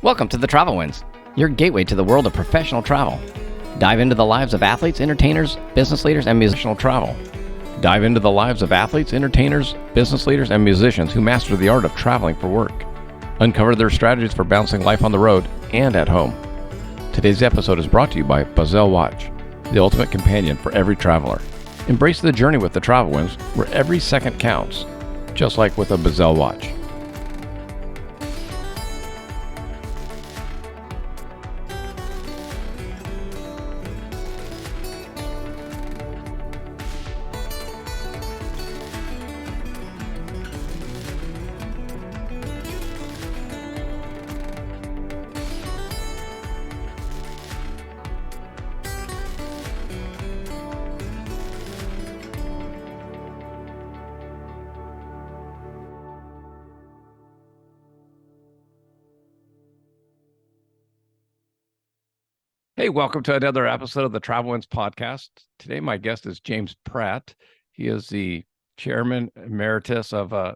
Welcome to the Travel Winds, your gateway to the world of professional travel. Dive into the lives of athletes, entertainers, business leaders, and musicians travel. Dive into the lives of athletes, entertainers, business leaders, and musicians who master the art of traveling for work. Uncover their strategies for balancing life on the road and at home. Today's episode is brought to you by Bazell Watch, the ultimate companion for every traveler. Embrace the journey with the Travel Winds, where every second counts, just like with a Bazell Watch. Hey, welcome to another episode of the Travel Winds podcast. Today, my guest is James Pratt. He is the chairman emeritus of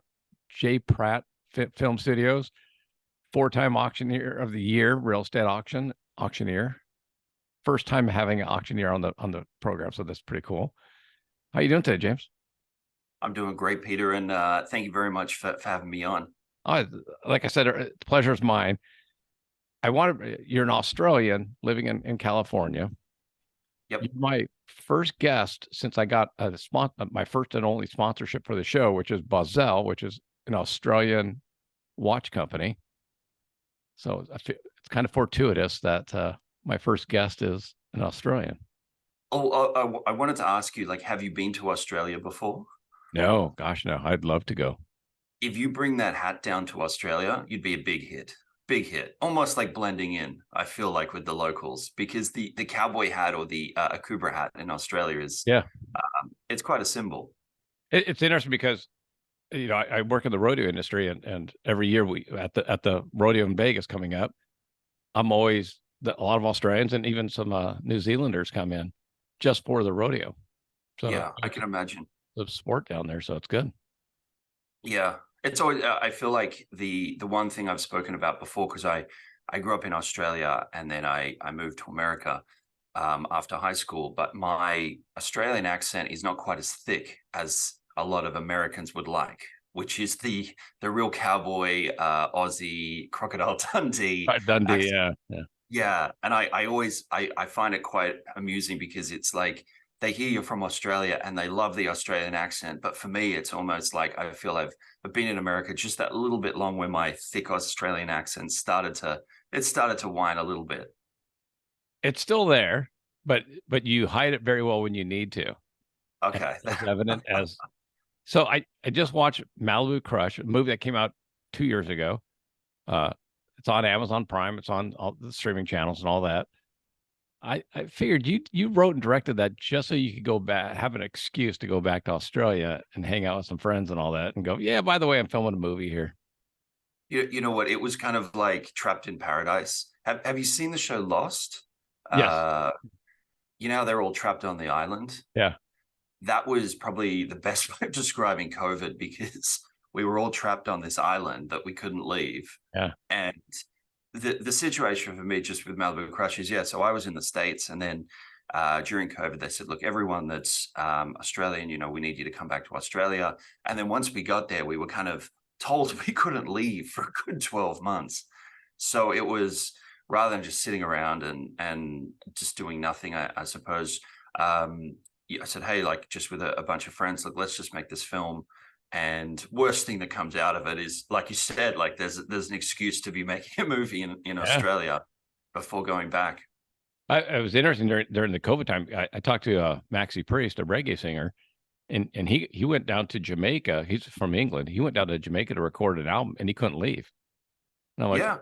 J. Pratt Film Studios, four-time auctioneer of the year, real estate auctioneer. First time having an auctioneer on the program, so that's pretty cool. How you doing today, James? I'm doing great, Peter, and thank you very much for having me on. Like I said, the pleasure is mine. You're an Australian living in California. Yep. You're my first guest since I got my first and only sponsorship for the show, which is Bazell, which is an Australian watch company. So it's kind of fortuitous that my first guest is an Australian. I wanted to ask you, have you been to Australia before? No, gosh, no. I'd love to go. If you bring that hat down to Australia, you'd be a big hit. Big hit, almost like blending in, I feel like, with the locals, because the cowboy hat or the Akubra hat in Australia is, it's quite a symbol. It's interesting because, I work in the rodeo industry, and every year we at the rodeo in Vegas coming up, I'm always a lot of Australians and even some New Zealanders come in just for the rodeo. So yeah, I can imagine the sport down there, so it's good. Yeah, it's always. I feel like the one thing I've spoken about before, because I grew up in Australia and then I moved to America after high school, but my Australian accent is not quite as thick as a lot of Americans would like, which is the real cowboy Aussie Crocodile Dundee Dundee, accent. yeah. Yeah, and I always I find it quite amusing because it's like they hear you're from Australia and they love the Australian accent. But for me, it's almost like I feel I've been in America just that little bit long where my thick Australian accent started to whine a little bit. It's still there, but you hide it very well when you need to. Okay. As evident as so I just watched Malibu Crush, a movie that came out 2 years ago. It's on Amazon Prime, it's on all the streaming channels and all that. I figured you wrote and directed that just so you could go back, have an excuse to go back to Australia and hang out with some friends and all that, and go, yeah, by the way, I'm filming a movie here. You know what? It was kind of like Trapped in Paradise. Have you seen the show Lost? Yes. They're all trapped on the island. Yeah. That was probably the best way of describing COVID, because we were all trapped on this island that we couldn't leave. Yeah. And the situation for me just with Malibu Crush is, so I was in the States, and then during COVID, they said, look, everyone that's Australian, we need you to come back to Australia. And then once we got there, we were kind of told we couldn't leave for a good 12 months. So it was, rather than just sitting around and just doing nothing, I suppose, I said, hey, just with a bunch of friends, let's just make this film. And worst thing that comes out of it is, like you said, there's an excuse to be making a movie in Australia before going back. It was interesting during the COVID time. I talked to Maxi Priest, a reggae singer, and he went down to Jamaica. He's from England. He went down to Jamaica to record an album, and he couldn't leave. And I'm like,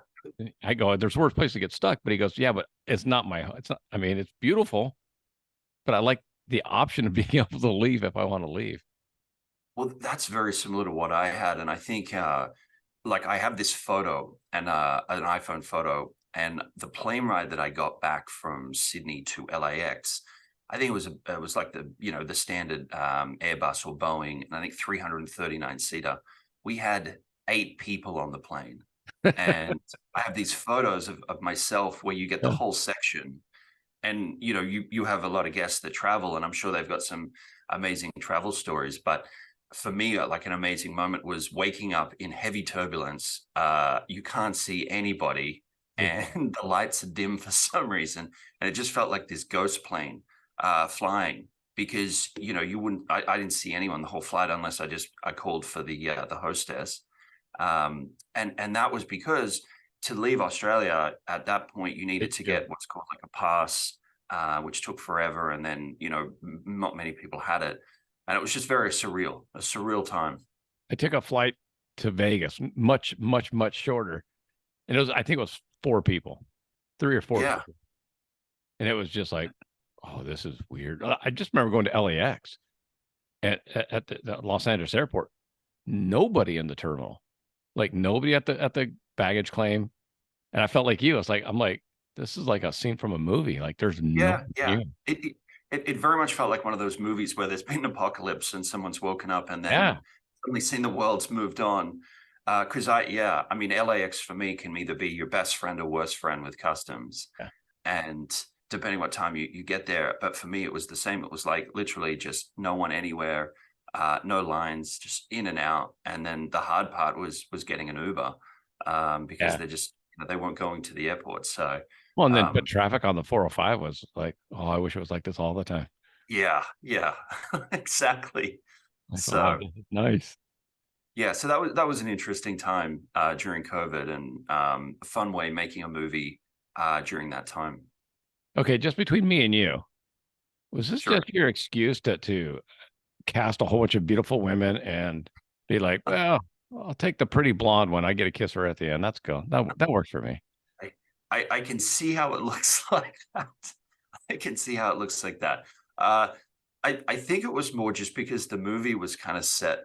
I go, there's worse place to get stuck. But he goes, yeah, but it's not. I mean, it's beautiful, but I like the option of being able to leave if I want to leave. Well, that's very similar to what I had. And I think I have this photo and an iPhone photo, and the plane ride that I got back from Sydney to LAX, I think it was like the standard Airbus or Boeing, and I think 339 seater. We had 8 people on the plane. And I have these photos of myself where you get the Yeah. whole section, and you have a lot of guests that travel, and I'm sure they've got some amazing travel stories. But for me, like an amazing moment was waking up in heavy turbulence. You can't see anybody, and the lights are dim for some reason, and it just felt like this ghost plane flying, because you wouldn't. I didn't see anyone the whole flight unless I called for the hostess. And that was because to leave Australia at that point, you needed to get what's called like a pass, which took forever. And then, not many people had it. And it was just very surreal, a surreal time. I took a flight to Vegas, much, much, much shorter. And I think it was 4 people, 3 or 4 Yeah. people. And it was just like, oh, this is weird. I just remember going to LAX at the Los Angeles airport. Nobody in the terminal, like nobody at the baggage claim. And I felt like you. I'm like, this is like a scene from a movie. Like there's no. Yeah. It very much felt like one of those movies where there's been an apocalypse and someone's woken up and then suddenly seen the world's moved on. Because I mean, LAX for me can either be your best friend or worst friend with customs. Yeah. And depending what time you get there. But for me, it was the same. It was like literally just no one anywhere, no lines, just in and out. And then the hard part was getting an Uber, because they weren't going to the airport. So well, and then but traffic on the 405 was like, oh, I wish it was like this all the time. Yeah, exactly. So oh, nice. Yeah, so that was an interesting time during COVID, and a fun way making a movie during that time. Okay, just between me and you, was this just your excuse to cast a whole bunch of beautiful women and be like, well, I'll take the pretty blonde one. I get a kiss her at the end. That's cool. That works for me. I can see how it looks like that. I can see how it looks like that. I think it was more just because the movie was kind of set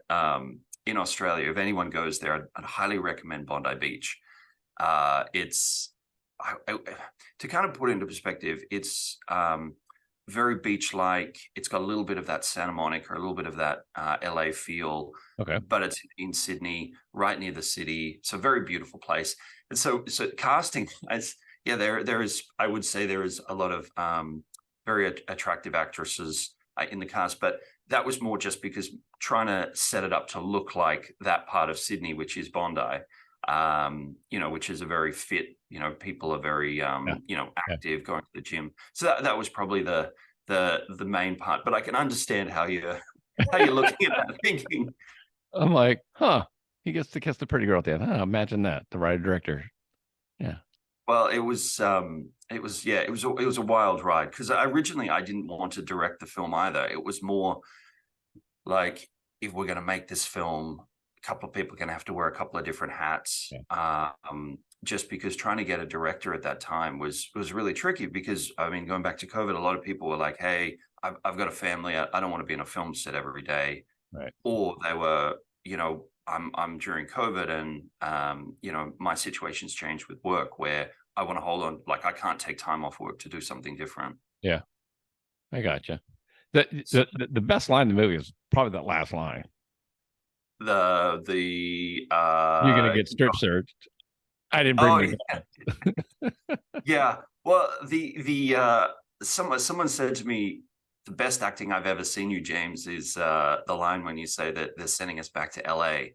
in Australia. If anyone goes there, I'd highly recommend Bondi Beach. It's to kind of put it into perspective, it's very beach-like. It's got a little bit of that Santa Monica, a little bit of that LA feel. Okay. But it's in Sydney, right near the city. It's a very beautiful place. And so casting, there is, I would say there is a lot of very attractive actresses in the cast, but that was more just because trying to set it up to look like that part of Sydney, which is Bondi, which is a very fit, people are very, active, going to the gym. So that was probably the main part, but I can understand how you're looking at that thinking. I'm like, he gets to kiss the pretty girl at the end. Imagine that, the writer director. Yeah. Well, it was a wild ride, because originally I didn't want to direct the film either. It was more like, if we're going to make this film, a couple of people are going to have to wear a couple of different hats. Yeah. Just because trying to get a director at that time was really tricky, because I mean, going back to COVID, a lot of people were like, hey, I've got a family. I don't want to be in a film set every day. Right. Or they were, I'm during COVID, and my situation's changed with work, where I want to hold on, like I can't take time off work to do something different. Yeah, I gotcha. The best line in the movie is probably that last line. You're gonna get strip searched. I didn't bring Yeah. Well, someone said to me, the best acting I've ever seen you, James, is the line when you say that they're sending us back to LA.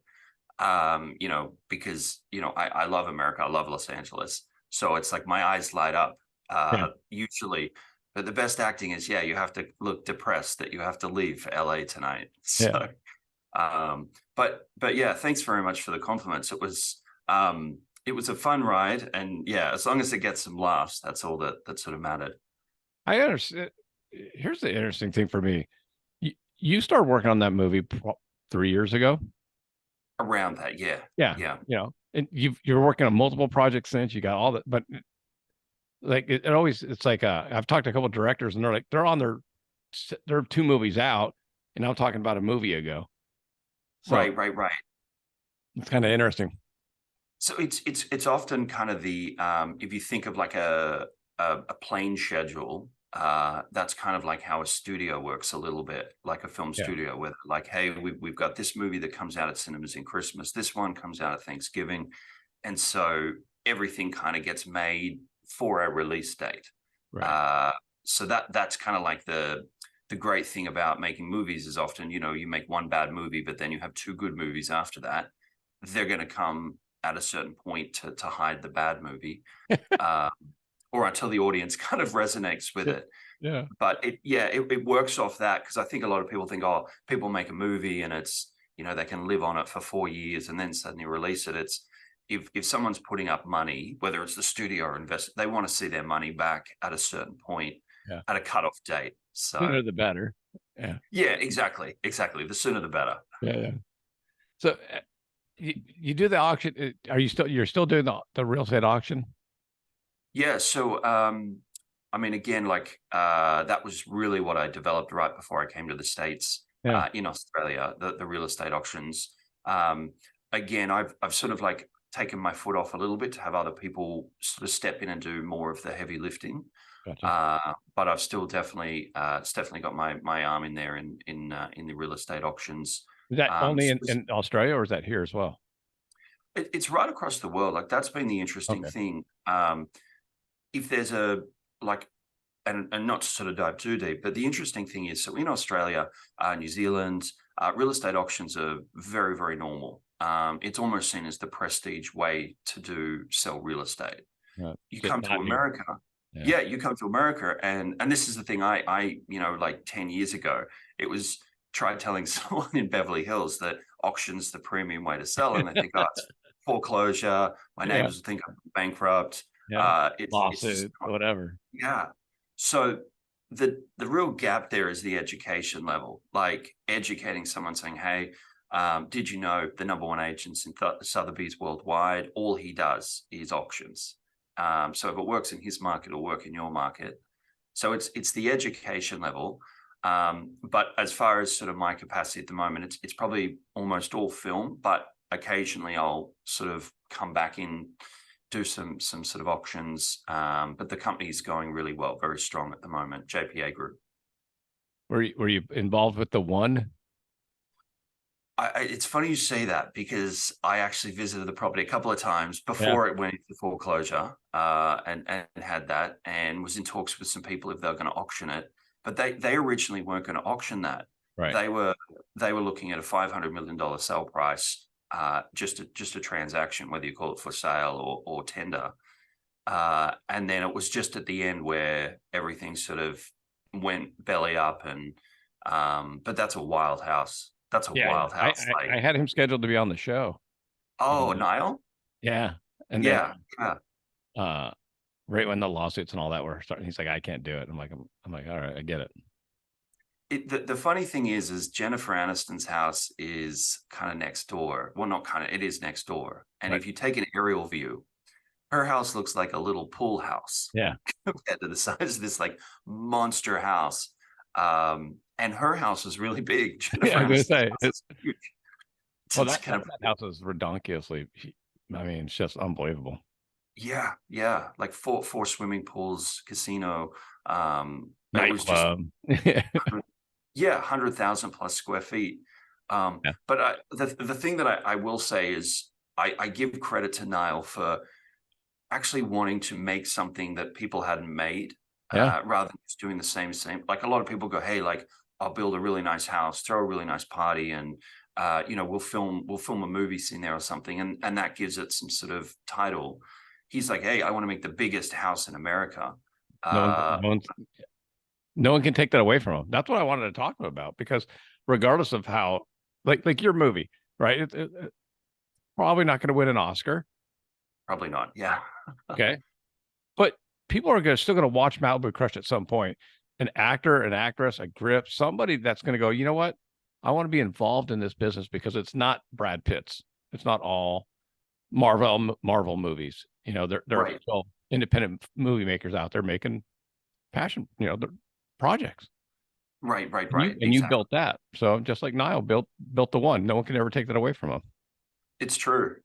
Because I love America, I love Los Angeles, so it's like my eyes light up usually. But the best acting is, you have to look depressed that you have to leave for LA tonight. So, but yeah, thanks very much for the compliments. It was a fun ride, and as long as it gets some laughs, that's all that sort of mattered. I understand. Here's the interesting thing for me. You started working on that movie 3 years ago. Around that, yeah. And you're working on multiple projects since. You got all that, but like it's like I've talked to a couple of directors, and they're like, they're 2 movies out, and I'm talking about a movie ago. So, right. It's kind of interesting. So it's often kind of the if you think of like a plane schedule, that's kind of like how a studio works a little bit, like a film studio, where like, hey, we've got this movie that comes out at cinemas in Christmas. This one comes out at Thanksgiving. And so everything kind of gets made for a release date. Right. So that's kind of like the great thing about making movies is often, you make one bad movie, but then you have two good movies after that. They're going to come at a certain point to hide the bad movie, or until the audience kind of resonates with it. Yeah. But it works off that, because I think a lot of people think, oh, people make a movie and it's, they can live on it for 4 years and then suddenly release it. It's if someone's putting up money, whether it's the studio or investor, they want to see their money back at a certain point, Yeah. at a cutoff date. So Sooner the better. Yeah. yeah, exactly. The sooner the better. Yeah. So you do the auction. You're still doing the real estate auction? Yeah. So, I mean, again, like that was really what I developed right before I came to the States. Yeah. In Australia, the real estate auctions. Again, I've sort of like taken my foot off a little bit to have other people sort of step in and do more of the heavy lifting. Gotcha. But I've still definitely got my arm in there in the real estate auctions. Is that only in Australia, or is that here as well? It's right across the world. Like that's been the interesting Okay. thing. If there's and not to sort of dive too deep, but the interesting thing is, so in Australia, New Zealand, real estate auctions are very, very normal. It's almost seen as the prestige way to sell real estate. You come to America. Yeah, you come to America, and this is the thing. I like 10 years ago, it was try telling someone in Beverly Hills that auction's the premium way to sell, and they think, oh, it's foreclosure. My neighbors think I'm bankrupt. Lawsuit, whatever. Yeah. So the real gap there is the education level, like educating someone saying, hey, did you know the number one agents in Sotheby's worldwide, all he does is auctions. So if it works in his market, it'll work in your market. So it's the education level. But as far as sort of my capacity at the moment, it's probably almost all film, but occasionally I'll sort of come back in, do some sort of auctions. But the company's going really well, very strong at the moment, JPA Group. Were you involved with the one? It's funny you say that, because I actually visited the property a couple of times before it went into foreclosure, and had that, and was in talks with some people if they were going to auction it. But they originally weren't going to auction that. Right. They were looking at a $500 million sale price, just a transaction, whether you call it for sale or tender. And then it was just at the end where everything sort of went belly up, and but that's a wild house. That's a wild house. I had him scheduled to be on the show. Oh, Niall? Yeah. And yeah. Right when the lawsuits and all that were starting, he's like, I can't do it. I'm like, all right, I get it. The funny thing is Jennifer Aniston's house is kind of next door. Well, not kind of, it is next door. And if you take an aerial view, her house looks like a little pool house. Yeah. Compared to the size of this like monster house. And her house is really big. Yeah, I'm going to say it's huge. Well, that house is redonkulously. I mean, it's just unbelievable. Yeah. Like four swimming pools, casino, nightclub. 100,000 plus square feet. But the thing that I will say is I give credit to Niall for actually wanting to make something that people hadn't made, rather than just doing the same. Like a lot of people go, hey, like I'll build a really nice house, throw a really nice party, and we'll film a movie scene there or something, and that gives it some sort of title. He's like, hey, I want to make the biggest house in America. No one can take that away from him. That's what I wanted to talk about, because regardless of how, like your movie, right? It's probably not going to win an Oscar. Probably not. Yeah. Okay. But people are still going to watch Malibu Crush at some point. An actor, an actress, a grip, somebody that's going to go, you know what? I want to be involved in this business, because it's not Brad Pitt's. It's not all Marvel movies. There are still independent movie makers out there making passion, their projects. Right. And you built that. So just like Niall built the one, no one can ever take that away from him. It's true.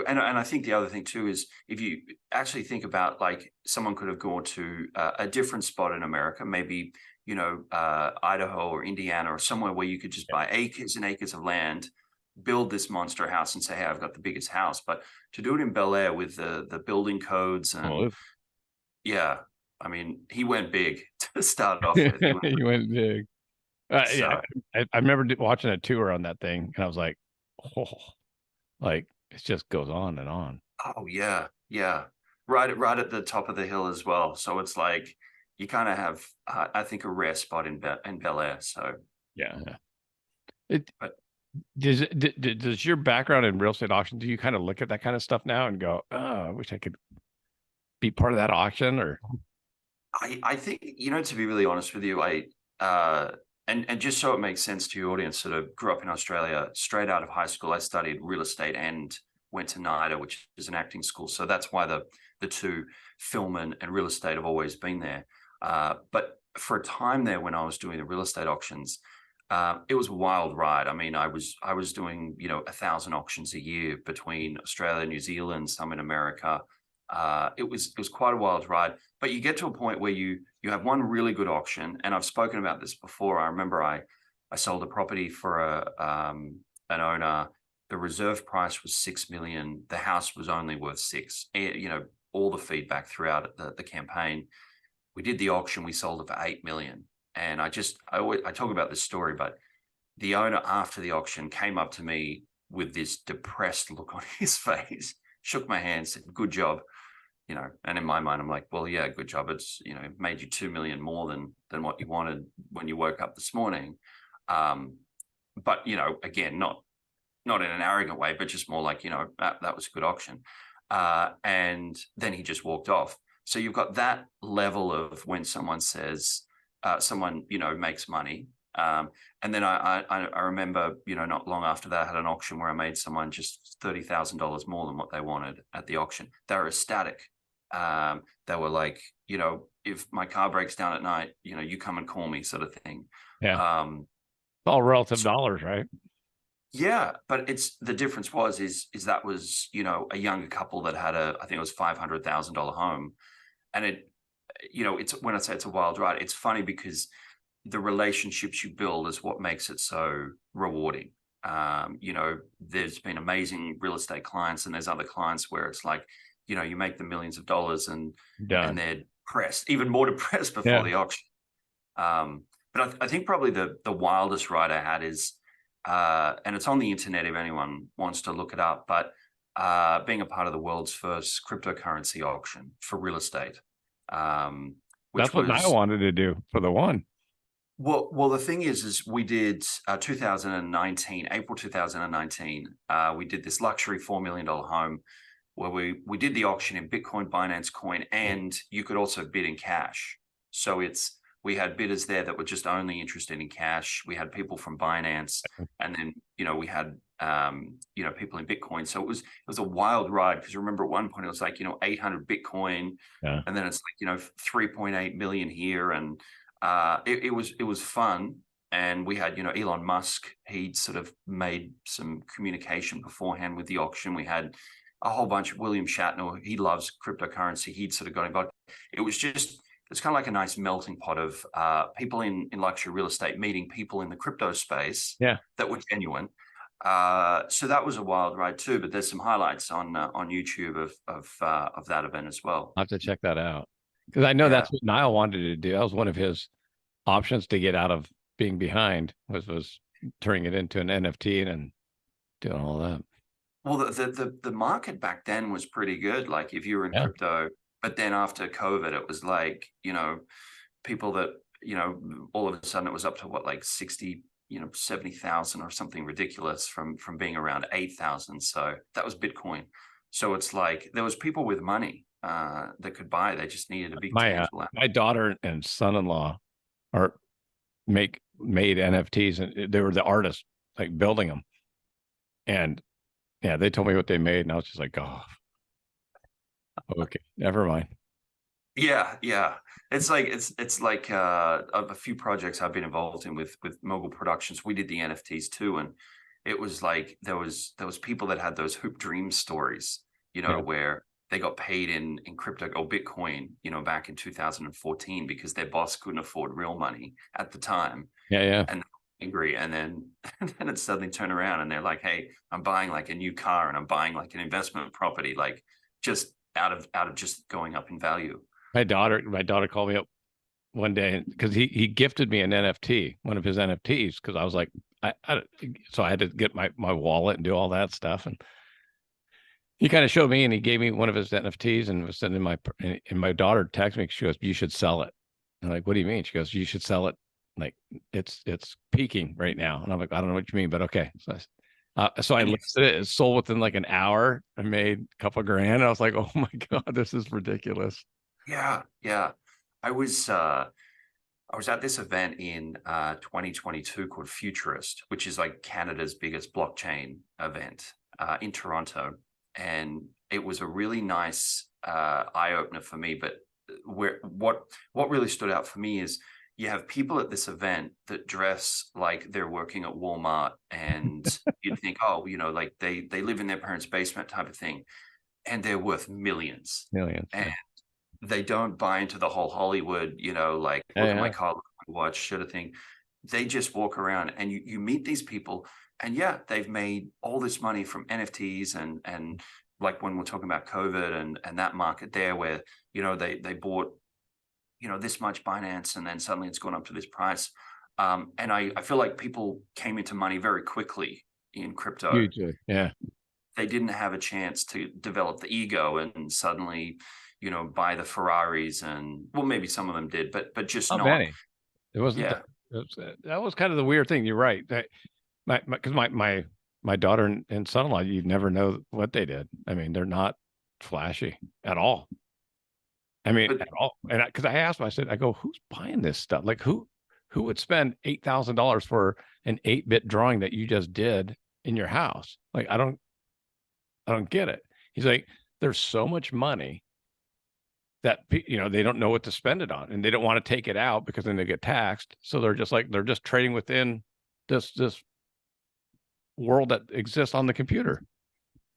And I think the other thing too is, if you actually think about, like, someone could have gone to a different spot in America, maybe, Idaho or Indiana or somewhere where you could just buy acres and acres of land, build this monster house and say, hey, I've got the biggest house, but to do it in Bel Air with the building codes and yeah, I mean, he went big to start off with. He went big. Yeah, So I remember watching a tour on that thing, and I was like, oh, like it just goes on and on. oh yeah, yeah, right at the top of the hill as well. So it's like you kind of have, I think, a rare spot in Bel Air. So Yeah. It but does your background in real estate auction, do you kind of look at that kind of stuff now and go, oh, I wish I could be part of that auction? Or I think, to be really honest with you, and just so it makes sense to your audience, sort of grew up in Australia. Straight out of high school, I studied real estate and went to NIDA, which is an acting school. So that's why the two, film and real estate, have always been there. But for a time there, when I was doing the real estate auctions, it was a wild ride. I mean, I was doing 1,000 auctions a year between Australia, New Zealand, some in America. It was quite a wild ride. But you get to a point where you have one really good auction, and I've spoken about this before. I remember I sold a property for an owner. The reserve price was 6 million. The house was only worth 6. All the feedback throughout the campaign. We did the auction. We sold it for 8 million. And I talk about this story, but the owner after the auction came up to me with this depressed look on his face, shook my hand, said, "Good job." And in my mind, I'm like, well, yeah, good job. It's, it made you 2 million more than what you wanted when you woke up this morning. But, again, not in an arrogant way, but just more like, that was a good auction. And then he just walked off. So you've got that level of when someone says, someone, makes money. And then I remember, not long after that, I had an auction where I made someone just $30,000 more than what they wanted at the auction. They were ecstatic. They were like, if my car breaks down at night, you come and call me, sort of thing. yeah, it's all relative dollars, right? Yeah, but the difference is that was, a younger couple that had I think it was $500,000 home. And it's, when I say it's a wild ride, it's funny because the relationships you build is what makes it so rewarding. There's been amazing real estate clients, and there's other clients where it's like, you make them millions of dollars and they're depressed, even more depressed before the auction. But I think probably the wildest ride I had is, and it's on the internet if anyone wants to look it up, but being a part of the world's first cryptocurrency auction for real estate. That's what I wanted to do for the one. Well, the thing is we did 2019, April 2019. We did this luxury $4 million home where we did the auction in Bitcoin, Binance Coin, and you could also bid in cash. So we had bidders there that were just only interested in cash. We had people from Binance, and then we had people in Bitcoin. So it was a wild ride, because remember at one point it was like 800 Bitcoin, and then it's like 3.8 million here, and it was fun. And we had Elon Musk. He'd sort of made some communication beforehand with the auction. We had a whole bunch of William Shatner. He loves cryptocurrency. He'd sort of got involved. It's kind of like a nice melting pot of people in luxury real estate meeting people in the crypto space that were genuine. So that was a wild ride too. But there's some highlights on YouTube of that event as well. I'll have to check that out, because I know that's what Niall wanted to do. That was one of his options to get out of being behind, was turning it into an NFT and doing all that. Well, the market back then was pretty good. Like if you were in crypto. But then after COVID, it was like, people that, all of a sudden it was up to what, like 60, 70,000 or something ridiculous from being around 8,000. So that was Bitcoin. So it's like there was people with money that could buy. They just needed a big tangible. My daughter and son-in-law made NFTs, and they were the artists, like building them. And yeah, they told me what they made, and I was just like, oh. Okay, never mind. Yeah. It's like a few projects I've been involved in with Mogul Productions. We did the NFTs too, and it was like there was people that had those hoop dream stories, where they got paid in crypto or Bitcoin, back in 2014 because their boss couldn't afford real money at the time. Yeah. And angry, and then and then it suddenly turn around and they're like, hey, I'm buying like a new car and I'm buying like an investment property, like just out of just going up in value. My daughter called me up one day because he gifted me an NFT, one of his NFTs, because I was like, I so I had to get my wallet and do all that stuff, and he kind of showed me, and he gave me one of his NFTs, and was sending and my daughter texted me. She goes, "You should sell it." I'm like, "What do you mean?" She goes, "You should sell it. Like it's peaking right now." And I'm like, "I don't know what you mean, but okay." So I And listed it. It sold within like an hour. I made a couple of grand. I was like, "Oh my god, this is ridiculous." yeah, yeah. I was I was at this event in 2022 called Futurist, which is like Canada's biggest blockchain event in Toronto. And it was a really nice eye opener for me. But what really stood out for me is you have people at this event that dress like they're working at Walmart, and you'd think, oh, like they live in their parents' basement type of thing, and they're worth millions. Millions. And Yeah. they don't buy into the whole Hollywood, like Yeah, look at my yeah. car, look at my watch sort of thing. They just walk around and you meet these people, and yeah, they've made all this money from NFTs, and like when we're talking about COVID and that market there where, they bought, this much Binance, and then suddenly it's gone up to this price. And I feel like people came into money very quickly in crypto. Hugely. Yeah. They didn't have a chance to develop the ego and suddenly, buy the Ferraris, and well, maybe some of them did, but just Not not. many. It wasn't. Yeah. That was kind of the weird thing. You're right. Because my daughter and son-in-law, you never know what they did. I mean, they're not flashy at all. I mean, But at all. And because I asked him, I said, I go, who's buying this stuff? Like who would spend $8,000 for an 8-bit drawing that you just did in your house? Like, I don't get it. He's like, there's so much money that they don't know what to spend it on, and they don't want to take it out because then they get taxed. So they're just trading within this world that exists on the computer.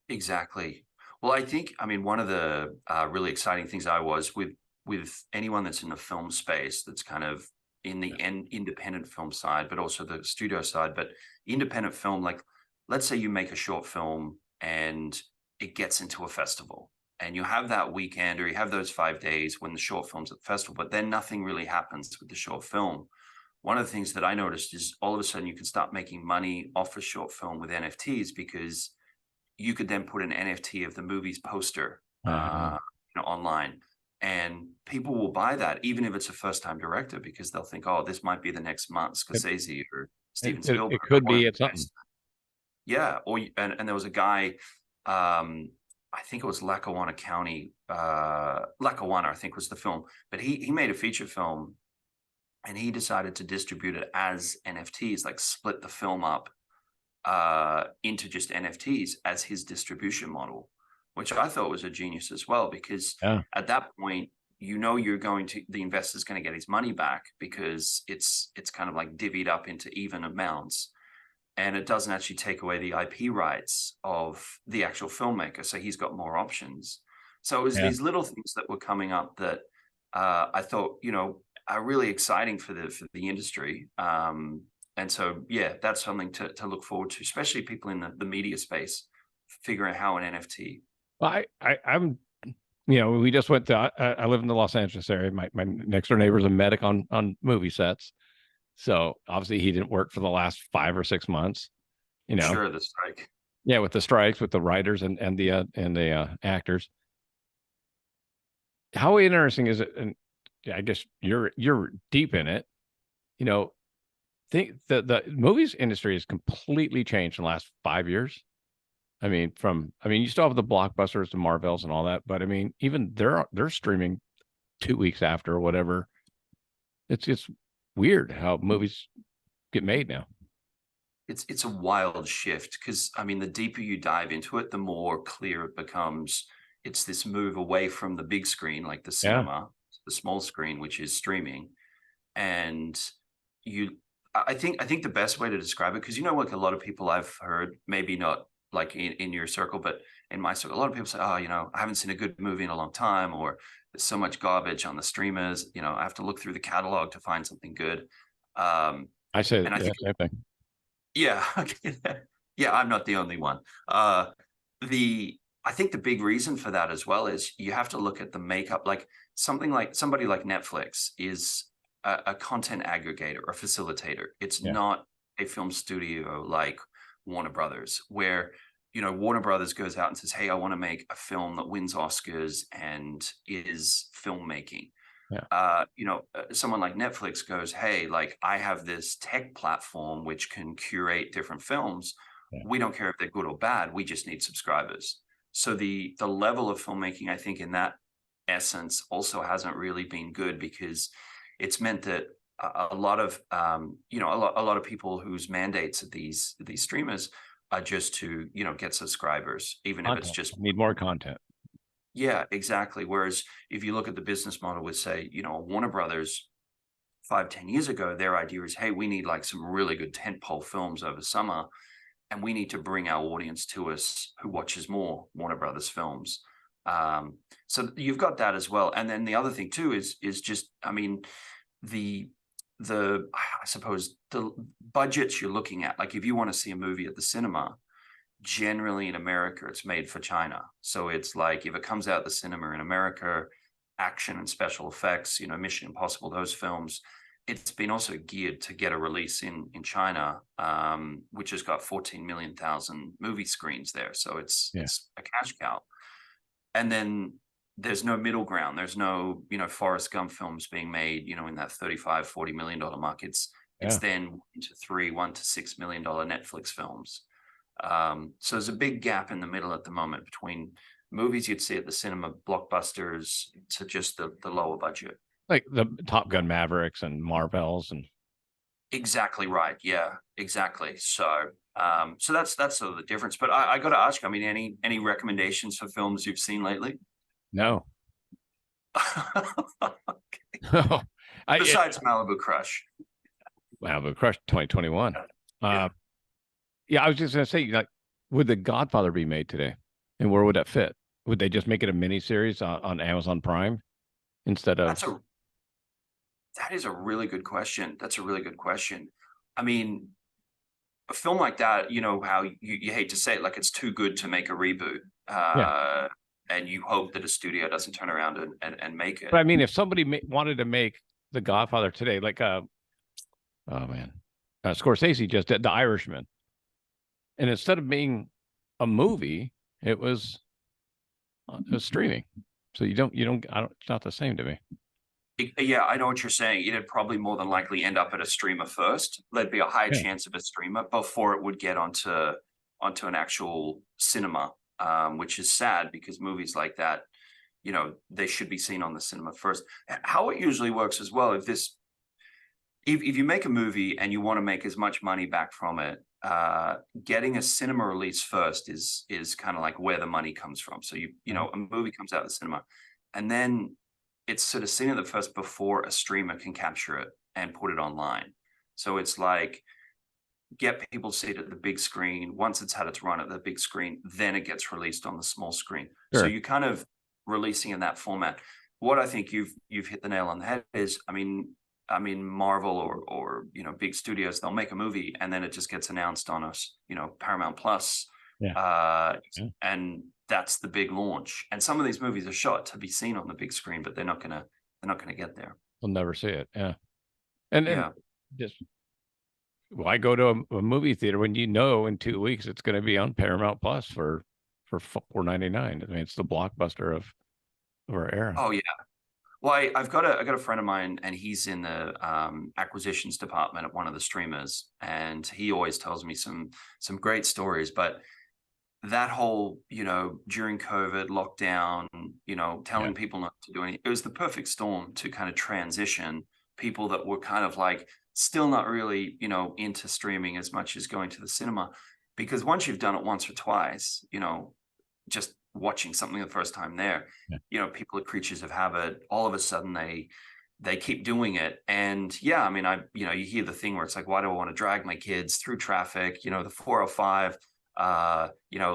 exactly. Well, I mean, one of the really exciting things I was with anyone that's in the film space, that's kind of in the independent film side, but also the studio side. But independent film, like let's say you make a short film and it gets into a festival, and you have that weekend or you have those 5 days when the short film's at the festival, but then nothing really happens with the short film. One of the things that I noticed is all of a sudden you can start making money off a short film with NFTs, because you could then put an NFT of the movie's poster Uh, online, and people will buy that even if it's a first-time director, because they'll think, oh, this might be the next Martin it, Scorsese or it, Steven it, Spielberg it or could one of be the at something. guys. Yeah. And there was a guy, I think it was Lackawanna County, Lackawanna, I think was the film, but he made a feature film, and he decided to distribute it as NFTs, like split the film up into just NFTs as his distribution model, which I thought was a genius as well, because Yeah. at that point, the investor's going to get his money back, because it's kind of like divvied up into even amounts, and it doesn't actually take away the IP rights of the actual filmmaker. So he's got more options. So it was Yeah. these little things that were coming up that I thought, are really exciting for the industry. And so, yeah, that's something to look forward to, especially people in the media space, figuring out how an NFT. Well, I'm, we just went to, I live in the Los Angeles area. My next door neighbor's a medic on movie sets. So obviously he didn't work for the last 5 or 6 months, you know, Sure, the strike. yeah, with the strikes, with the writers and the actors. How interesting is it? And yeah, I guess you're deep in it, you know, think the movies industry has completely changed in the last 5 years. You still have the blockbusters, the Marvels and all that, but I mean, even they're streaming 2 weeks after or whatever. It's weird how movies get made now. It's a wild shift, because I mean, the deeper you dive into it, the more clear it becomes. It's this move away from the big screen, like the Yeah. cinema, to the small screen, which is streaming. And you I think the best way to describe it, because like a lot of people I've heard, maybe not like in your circle, but in my circle, a lot of people say, oh, I haven't seen a good movie in a long time, or there's so much garbage on the streamers, I have to look through the catalog to find something good. I say And I think, same thing. yeah, yeah, I'm not the only one. I think the big reason for that as well is you have to look at the makeup. Like somebody like Netflix is a content aggregator or facilitator. It's Yeah, not a film studio like Warner Brothers, where Warner Brothers goes out and says, "Hey, I want to make a film that wins Oscars and is filmmaking." yeah, Someone like Netflix goes, "Hey, like I have this tech platform which can curate different films. yeah. We don't care if they're good or bad. We just need subscribers." So the level of filmmaking, I think, in that essence, also hasn't really been good, because it's meant that a lot of a lot of people whose mandates of these streamers are just to get subscribers, even if it's Content. just Need more content. yeah, exactly. Whereas if you look at the business model with, say, Warner Brothers 5-10 years ago, their idea is, hey, we need like some really good tentpole films over summer, and we need to bring our audience to us who watches more Warner Brothers films. So you've got that as well. And then the other thing too is just, I mean, the I suppose the budgets you're looking at. Like if you want to see a movie at the cinema, generally in America, it's made for China. So it's like if it comes out the cinema in America, action and special effects, Mission Impossible, those films, it's been also geared to get a release in China, which has got 14 million movie screens there. So it's Yeah, it's a cash cow. And then there's no middle ground. There's no, Forrest Gump films being made, in that 35, $40 million mark. It's yeah. then $1 to $6 million Netflix films. So there's a big gap in the middle at the moment between movies you'd see at the cinema, blockbusters, to just the lower budget. Like the Top Gun Mavericks and Marvels and Exactly right. Yeah, exactly. So that's sort of the difference. But I got to ask, I mean, any recommendations for films you've seen lately? no. I Besides Malibu Crush. wow, but Crush 2021. Yeah. Yeah, I was just gonna say, like, would The Godfather be made today, and where would that fit? Would they just make it a mini series on Amazon Prime instead of? That is a really good question. That's a really good question. I mean, a film like that, how you hate to say it, like it's too good to make a reboot. Yeah, And you hope that a studio doesn't turn around and make but it. I mean, if somebody wanted to make The Godfather today, like oh man, Scorsese just did The Irishman, and instead of being a movie, it was streaming. So I don't. It's not the same to me. Yeah, I know what you're saying. It'd probably more than likely end up at a streamer first. There'd be a high Yeah, chance of a streamer before it would get onto an actual cinema, which is sad, because movies like that, they should be seen on the cinema first. How it usually works as well, if you make a movie and you want to make as much money back from it, getting a cinema release first is kind of like where the money comes from. So a movie comes out of the cinema, and then it's sort of seen at the first before a streamer can capture it and put it online. So it's like get people to see it at the big screen. Once it's had its run at the big screen, then it gets released on the small screen. So sure. you kind of releasing in that format. What I think you've hit the nail on the head is, I mean, Marvel or big studios, they'll make a movie and then it just gets announced on us, Paramount Plus, Yeah, yeah. and that's the big launch. And some of these movies are shot to be seen on the big screen, but they're not gonna get there. We'll never see it. Yeah, and Yeah. just why go to a movie theater when in 2 weeks it's going to be on Paramount Plus for $4.99? I mean, it's the blockbuster of our era. Oh yeah. Well, I've got a friend of mine, and he's in the acquisitions department at one of the streamers, and he always tells me some great stories. But that whole, during COVID lockdown, Yeah, telling people not to do anything, it was the perfect storm to kind of transition people that were kind of like still not really, into streaming as much as going to the cinema. Because once you've done it once or twice, just watching something the first time there, yeah, people are creatures of habit. All of a sudden they keep doing it. And yeah, I mean, you hear the thing where it's like, why do I want to drag my kids through traffic, the 405,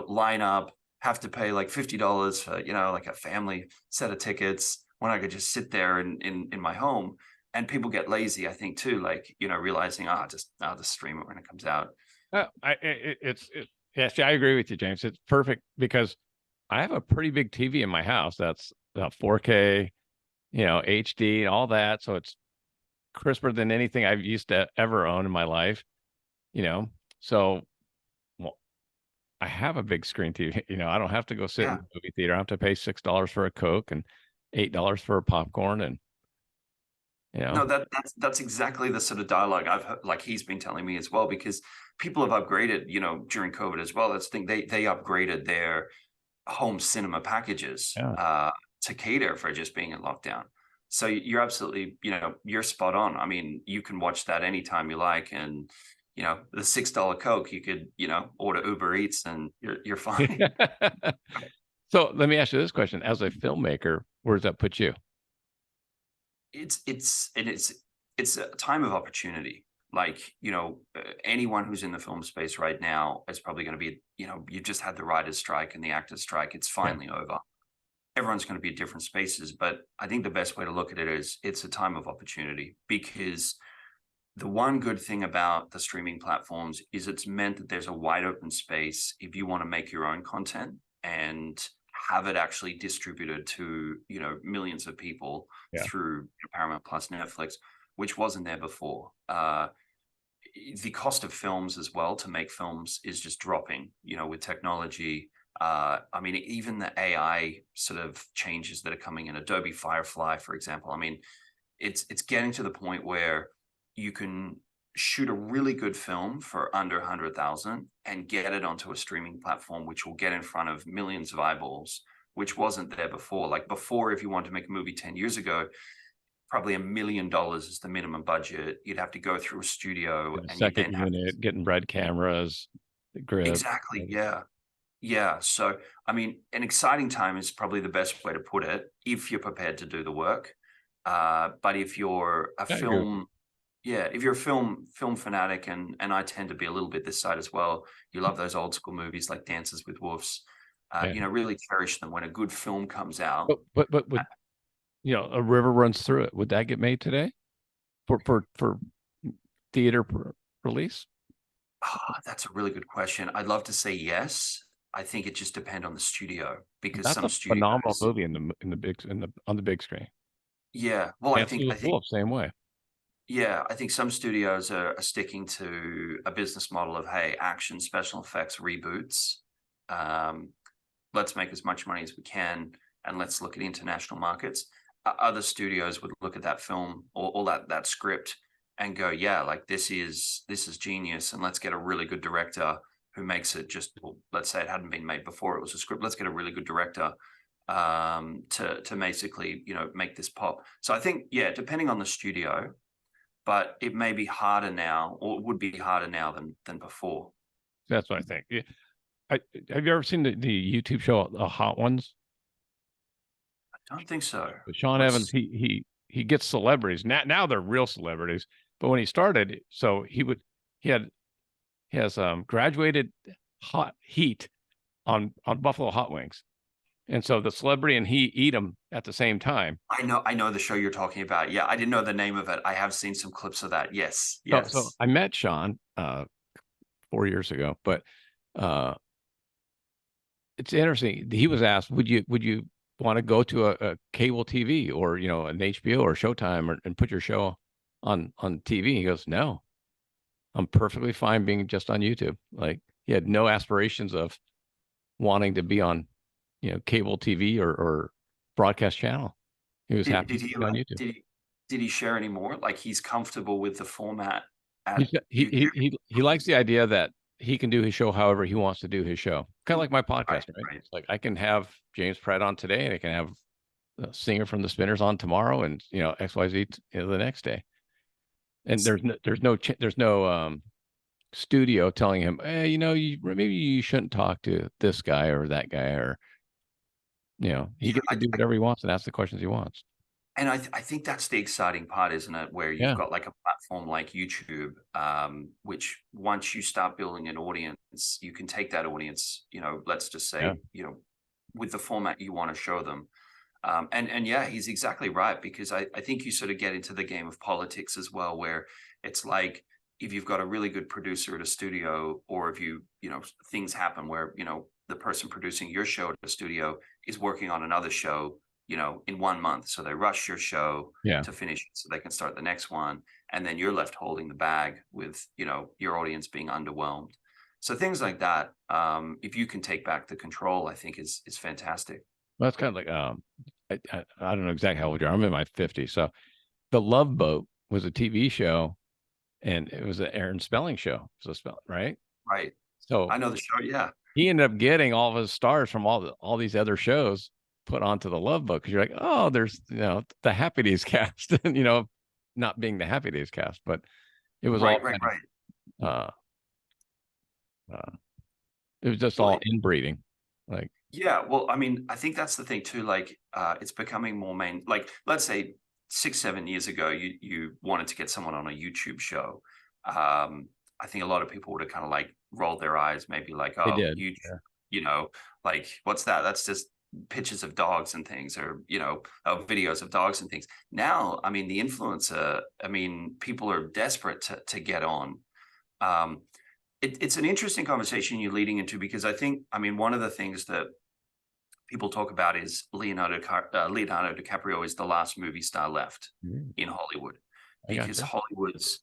line up, have to pay like $50 for, like a family set of tickets, when I could just sit there in my home. and people get lazy, I think too, like, realizing, I'll just stream it when it comes out. Yeah, see, I agree with you, James. It's perfect because I have a pretty big TV in my house that's 4K, HD and all that. So it's crisper than anything I've used to ever own in my life, you know. So, well, I have a big screen TV. I don't have to go sit in Yeah. the movie theater. I have to pay $6 for a Coke and $8 for a popcorn, and No, that's exactly the sort of dialogue I've heard, like he's been telling me as well, because people have upgraded, during COVID as well. That's the thing, they upgraded their home cinema packages yeah. to cater for just being in lockdown. So you're absolutely, you're spot on. I mean, you can watch that anytime you like, and the $6 Coke, you could, order Uber Eats and you're fine. So let me ask you this question: as a filmmaker, where does that put you? It's a time of opportunity. Like, anyone who's in the film space right now is probably going to be, you've just had the writers' strike and the actors' strike. It's Yeah. finally over. Everyone's going to be at different spaces, but I think the best way to look at it is it's a time of opportunity, because the one good thing about the streaming platforms is it's meant that there's a wide open space if you want to make your own content and have it actually distributed to, millions of people Yeah. through Paramount Plus, Netflix, which wasn't there before. The cost of films as well, to make films, is just dropping, with technology. I mean, even the AI sort of changes that are coming in, Adobe Firefly, for example. I mean, it's getting to the point where you can shoot a really good film for under 100,000 and get it onto a streaming platform, which will get in front of millions of eyeballs, which wasn't there before. Like before, if you wanted to make a movie 10 years ago, probably $1 million is the minimum budget. You'd have to go through a studio, The and you'd second then have unit, getting red cameras, the grip. exactly, yeah. Yeah. So, I mean, an exciting time is probably the best way to put it, if you're prepared to do the work. But if you're a I agree with film, yeah, if you're a film fanatic, and I tend to be a little bit this side as well, you love those old school movies like Dances with Wolves, you. Yeah. really cherish them when a good film comes out. But would a river runs through it? Would that get made today for theater release? That's a really good question. I'd love to say yes. I think it just depends on the studio, because That's some a phenomenal studios, movie on the big screen. yeah. Well, I Dances think I with think Wolves, same way. yeah, I think some studios are sticking to a business model of, hey, action, special effects, reboots. Um, let's make as much money as we can, and let's look at international markets. Other studios would look at that film, or that script, and go, yeah, like this is genius, and let's get a really good director who makes it just, well, let's say it hadn't been made before, it was a script. Let's get a really good director to basically, make this pop. So I think, yeah, depending on the studio, but it may be harder now, or it would be harder now than before. That's what I think. Yeah. Have you ever seen the YouTube show Hot Ones? I don't think so. But Sean Evans, What's he gets celebrities. Now they're real celebrities. But when he started, so he has graduated hot heat on Buffalo hot wings. And so the celebrity and he eat them at the same time. I know the show you're talking about. Yeah, I didn't know the name of it. I have seen some clips of that. Yes, So yes. I met Sean 4 years ago, but it's interesting. He was asked, would you want to go to a cable TV, or an HBO or Showtime, and put your show on TV? He goes, no, I'm perfectly fine being just on YouTube. Like, he had no aspirations of wanting to be on cable TV or broadcast channel. He was Did happy did to he be on YouTube. did he share any more? Like, he's comfortable with the format He's at he he YouTube? he likes the idea that he can do his show however he wants to do his show. Kind of like my Right, podcast, right? right. It's like I can have James Pratt on today, and I can have a singer from the Spinners on tomorrow, and XYZ the next day. And there's no studio telling him, hey, maybe you shouldn't talk to this guy or that guy, or he Yeah, gets to do whatever he wants and ask the questions he wants. and I think that's the exciting part, isn't it? Where you've Yeah, got like a platform like YouTube, which once you start building an audience, you can take that audience, let's just yeah, say, with the format you want to show them. And yeah, he's exactly right, because I think you sort of get into the game of politics as well, where it's like, if you've got a really good producer at a studio, or if things happen where, the person producing your show at a studio is working on another show, in 1 month. So they rush your show Yeah. to finish it so they can start the next one. And then you're left holding the bag with, your audience being underwhelmed. So things like that, if you can take back the control, I think is fantastic. Well, that's kind of like I don't know exactly how old you are. I'm in my 50s. So The Love Boat was a TV show, and it was an Aaron Spelling show. So right? Right. So I know the show. Yeah. he ended up getting all of his stars from all these other shows put onto The Love Boat, because you're like, oh, there's the Happy Days cast, and not being the Happy Days cast, but it was all Right. kind of it was just Well, all inbreeding, like. yeah. Well, I mean, I think that's the thing too. Like, it's becoming more main. Like, let's say 6-7 years ago, you wanted to get someone on a YouTube show. I think a lot of people would have kind of like rolled their eyes, maybe like, They oh, did. YouTube, Yeah. like, what's that? That's just pictures of dogs and things, or videos of dogs and things. Now, I mean, the influencer. I mean, people are desperate to get on. Um, it's an interesting conversation you're leading into, because I think, I mean, one of the things that people talk about is Leonardo DiCaprio is the last movie star left Mm, in Hollywood, I because gotcha. Hollywood's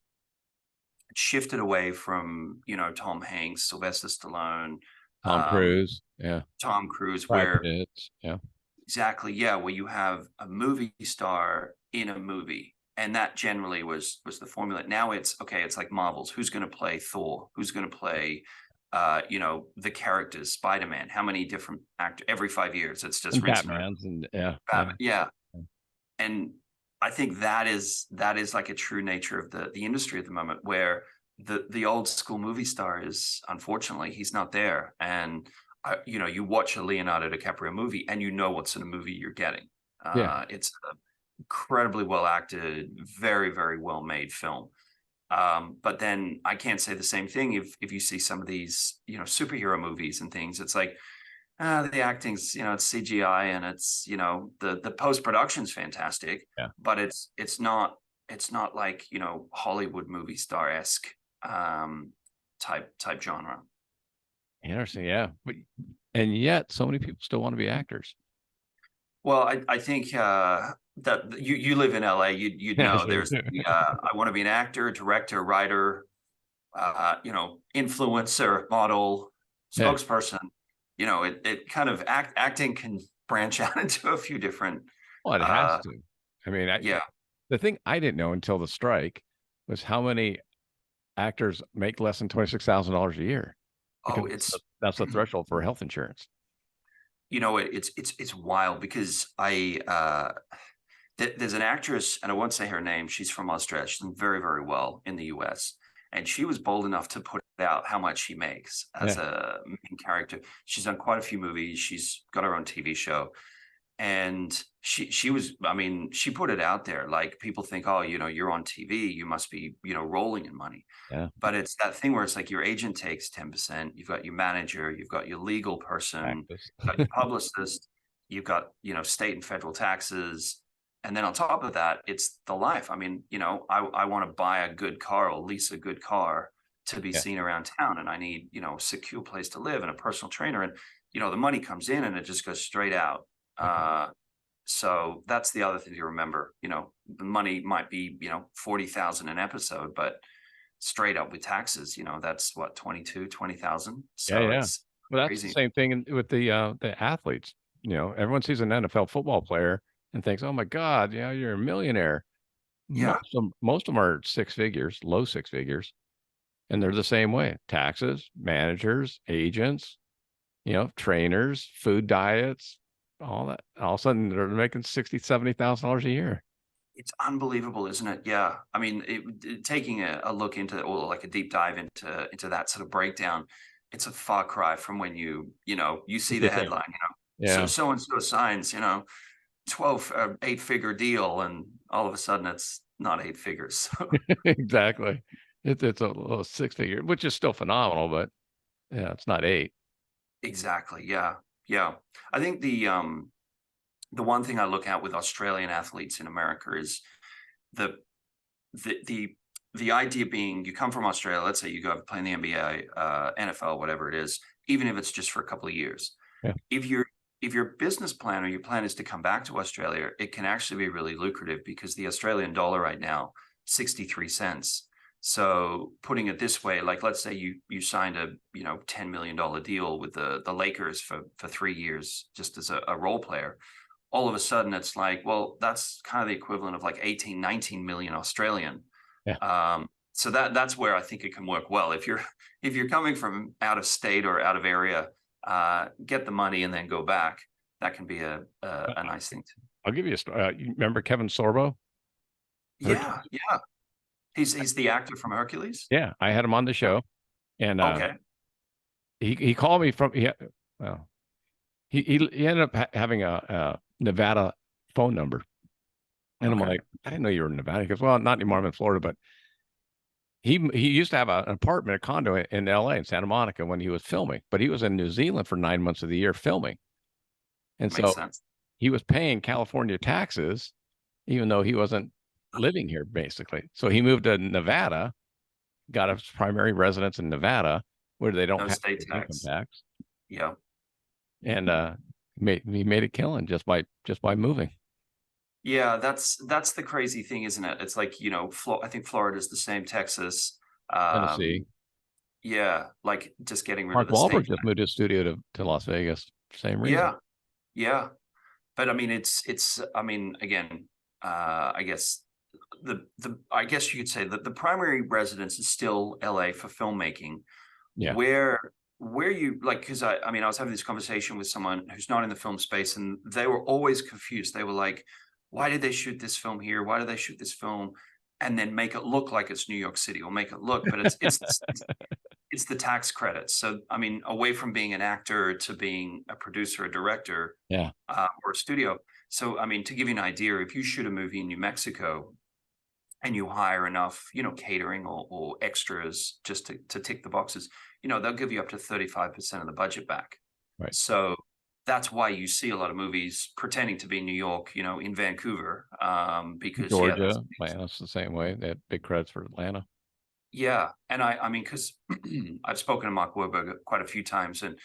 shifted away from, Tom Hanks, Sylvester Stallone, Tom um, Cruise, yeah. Tom Cruise, Brad where Pitt, yeah. exactly, yeah, where you have a movie star in a movie. And that generally was the formula. Now it's okay, it's like Marvel's. Who's going to play Thor? Who's going to play the characters, Spider-Man? How many different actors every 5 years? It's just And rinse and Batman's, and yeah, Batman. Yeah. yeah. And I think that is like a true nature of the industry at the moment, where the old school movie star is, unfortunately, he's not there. And you watch a Leonardo DiCaprio movie and you know what's in a movie you're getting. Yeah. It's an incredibly well acted, very, very well made film. But then I can't say the same thing if you see some of these, superhero movies and things. It's like, the acting's, it's CGI, and it's, the post-production's fantastic, Yeah. but it's not like, Hollywood movie star-esque type genre. Interesting, yeah. And yet so many people still want to be actors. Well, I think that you live in LA, you'd Yeah, know sure. there's I want to be an actor, director, writer, influencer, model, Yeah. spokesperson. It kind of acting can branch out into a few different. Well, it has to. I mean, Yeah. the thing I didn't know until the strike was how many actors make less than $26,000 a year, Oh, because that's the threshold for health insurance. It's wild, because there's an actress, and I won't say her name. She's from Australia. She's done very, very well in the US. And she was bold enough to put out how much she makes as Yeah. a main character. She's done quite a few movies. She's got her own TV show. And she was, I mean, she put it out there. Like, people think, oh, you're on TV, you must be, rolling in money. Yeah. But it's that thing where it's like your agent takes 10%, you've got your manager, you've got your legal person, you've got your publicist, you've got, state and federal taxes. And then on top of that, it's the life. I mean, I want to buy a good car or lease a good car to be Yeah. seen around town. And I need, a secure place to live and a personal trainer. And, the money comes in and it just goes straight out. So that's the other thing to remember. The money might be, 40,000 an episode, but straight up with taxes, that's what, 20,000. Yeah, So yeah. it's Well, that's the crazy. same thing with the athletes. Everyone sees an NFL football player and thinks, "Oh my God, you're a millionaire." Yeah. Most of them are six figures, low six figures, and they're the same way. Taxes, managers, agents, trainers, food diets, all that. All of a sudden, they're making $60,000-$70,000 a year. It's unbelievable, isn't it? Yeah. I mean, taking a look into, or like a deep dive into that sort of breakdown, it's a far cry from when you see the headline, Yeah. so and so signs, 12 8-figure deal, and all of a sudden it's not 8 figures. Exactly. It's a little six figure, which is still phenomenal, but yeah, it's not eight. Exactly. Yeah. Yeah. I think the one thing I look at with Australian athletes in America is the the idea being, you come from Australia, let's say you go play in the NBA, NFL, whatever it is, even if it's just for a couple of years. Yeah. If your business plan or your plan is to come back to Australia, it can actually be really lucrative because the Australian dollar right now, 63 cents. So putting it this way, like let's say you signed a $10 million deal with the Lakers for 3 years just as a role player. All of a sudden it's like, well, that's kind of the equivalent of like 18, 19 million Australian. Yeah. So that's where I think it can work well. If you're coming from out of state or out of area, get the money and then go back. That can be a nice thing too. I'll give you a story. You remember Kevin Sorbo? Yeah, yeah. He's the actor from Hercules. Yeah, I had him on the show, and Okay. he called me from well, he ended up having a Nevada phone number, and I'm Okay. like, I didn't know you were in Nevada. He goes, well, not anymore. I'm in Florida, but he used to have an apartment, a condo in LA, in Santa Monica, when he was filming, but he was in New Zealand for 9 months of the year filming, and Makes so sense. he was paying California taxes, even though he wasn't living here, basically. So he moved to Nevada, got a primary residence in Nevada, where they don't No have state income tax. tax, Yeah. and he made a killing just by moving. Yeah, that's the crazy thing, isn't it? It's like, I think Florida is the same, Texas. Tennessee. Yeah, like just getting rid of Mark the state Wahlberg just tax. moved his studio to Las Vegas. Same reason. Yeah, yeah. But I mean, it's I mean, again, I guess I guess you could say that the primary residence is still LA for filmmaking. Yeah. Where you like, because I mean, I was having this conversation with someone who's not in the film space, and they were always confused. They were like, why did they shoot this film here? Why did they shoot this film and then make it look like it's New York City, or make it look, but it's the tax credits. So I mean, away from being an actor to being a producer, a director, Yeah. or a studio. So I mean, to give you an idea, if you shoot a movie in New Mexico and you hire enough, catering or extras just to tick the boxes, they'll give you up to 35% of the budget back. Right. So that's why you see a lot of movies pretending to be New York, in Vancouver, because Georgia, Atlanta's the same way. They had big credits for Atlanta. yeah. And I mean, because I've spoken to Mark Wahlberg quite a few times, and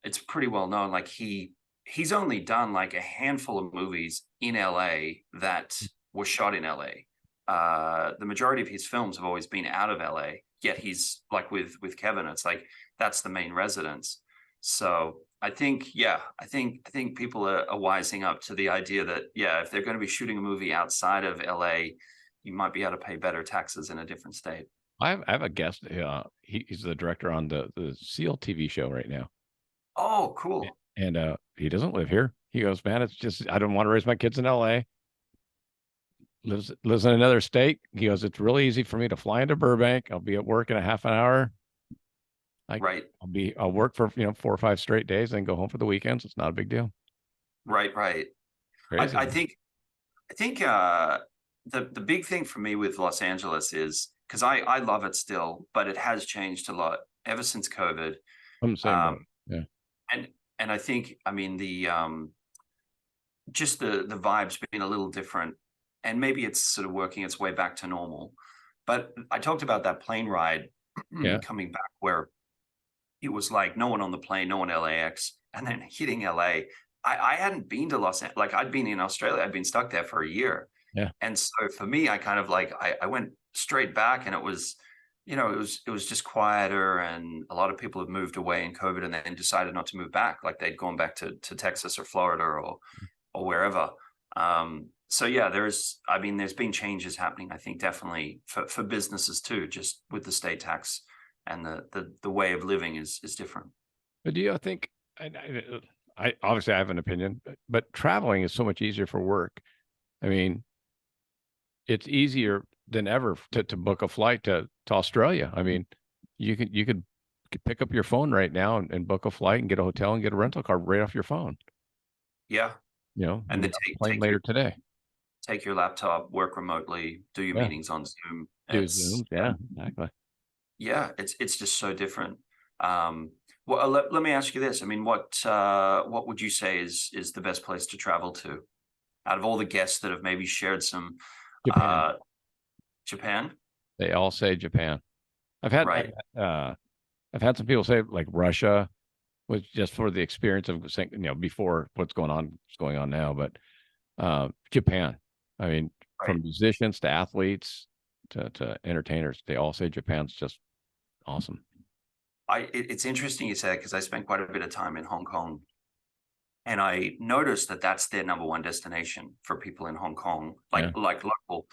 it's pretty well known. Like he's only done like a handful of movies in LA that were shot in LA. The majority of his films have always been out of LA. Yet he's like with Kevin, it's like that's the main residence. So I think people are wising up to the idea that if they're going to be shooting a movie outside of LA, you might be able to pay better taxes in a different state. I have a guest. He's the director on the SEAL TV show right now. Oh, cool. And he doesn't live here. He goes, man, it's just I don't want to raise my kids in LA. Lives in another state. He goes, it's really easy for me to fly into Burbank. I'll be at work in a half an hour. Right. I'll work for 4 or 5 straight days, then go home for the weekends. It's not a big deal. Right. Crazy. I think the big thing for me with Los Angeles is because I love it still, but it has changed a lot ever since COVID. I'm the same way. Yeah. And I think, I mean, the just the vibes being a little different, and maybe it's sort of working its way back to normal. But I talked about that plane ride coming back, where it was like no one on the plane, no one LAX, and then hitting LA. I hadn't been to Los Angeles. Like I'd been in Australia. I'd been stuck there for a year. Yeah. And so for me, I kind of like, I went straight back, and it was, it was just quieter, and a lot of people have moved away in COVID and then decided not to move back. Like they'd gone back to Texas or Florida or wherever. So yeah, there's been changes happening, I think, definitely for businesses too, just with the state tax, and the way of living is different. But do you think, I obviously I have an opinion, but traveling is so much easier for work. I mean, it's easier than ever to book a flight to Australia. I mean, you could pick up your phone right now and book a flight and get a hotel and get a rental car right off your phone. Yeah. And then plane later today. Take your laptop, work remotely, do your meetings on Zoom. Do Zoom. Yeah, exactly. Yeah, it's just so different. Well, let me ask you this. I mean, what would you say is the best place to travel to? out of all the guests that have maybe shared some Japan. Japan? They all say Japan. I've had Right. I've had some people say like Russia was just for the experience of saying, before what's going on now, but Japan. I mean, Right. from musicians to athletes to entertainers, they all say Japan's just awesome. It's interesting you say that because I spent quite a bit of time in Hong Kong, and I noticed that that's their number one destination for people in Hong Kong, Yeah. like local.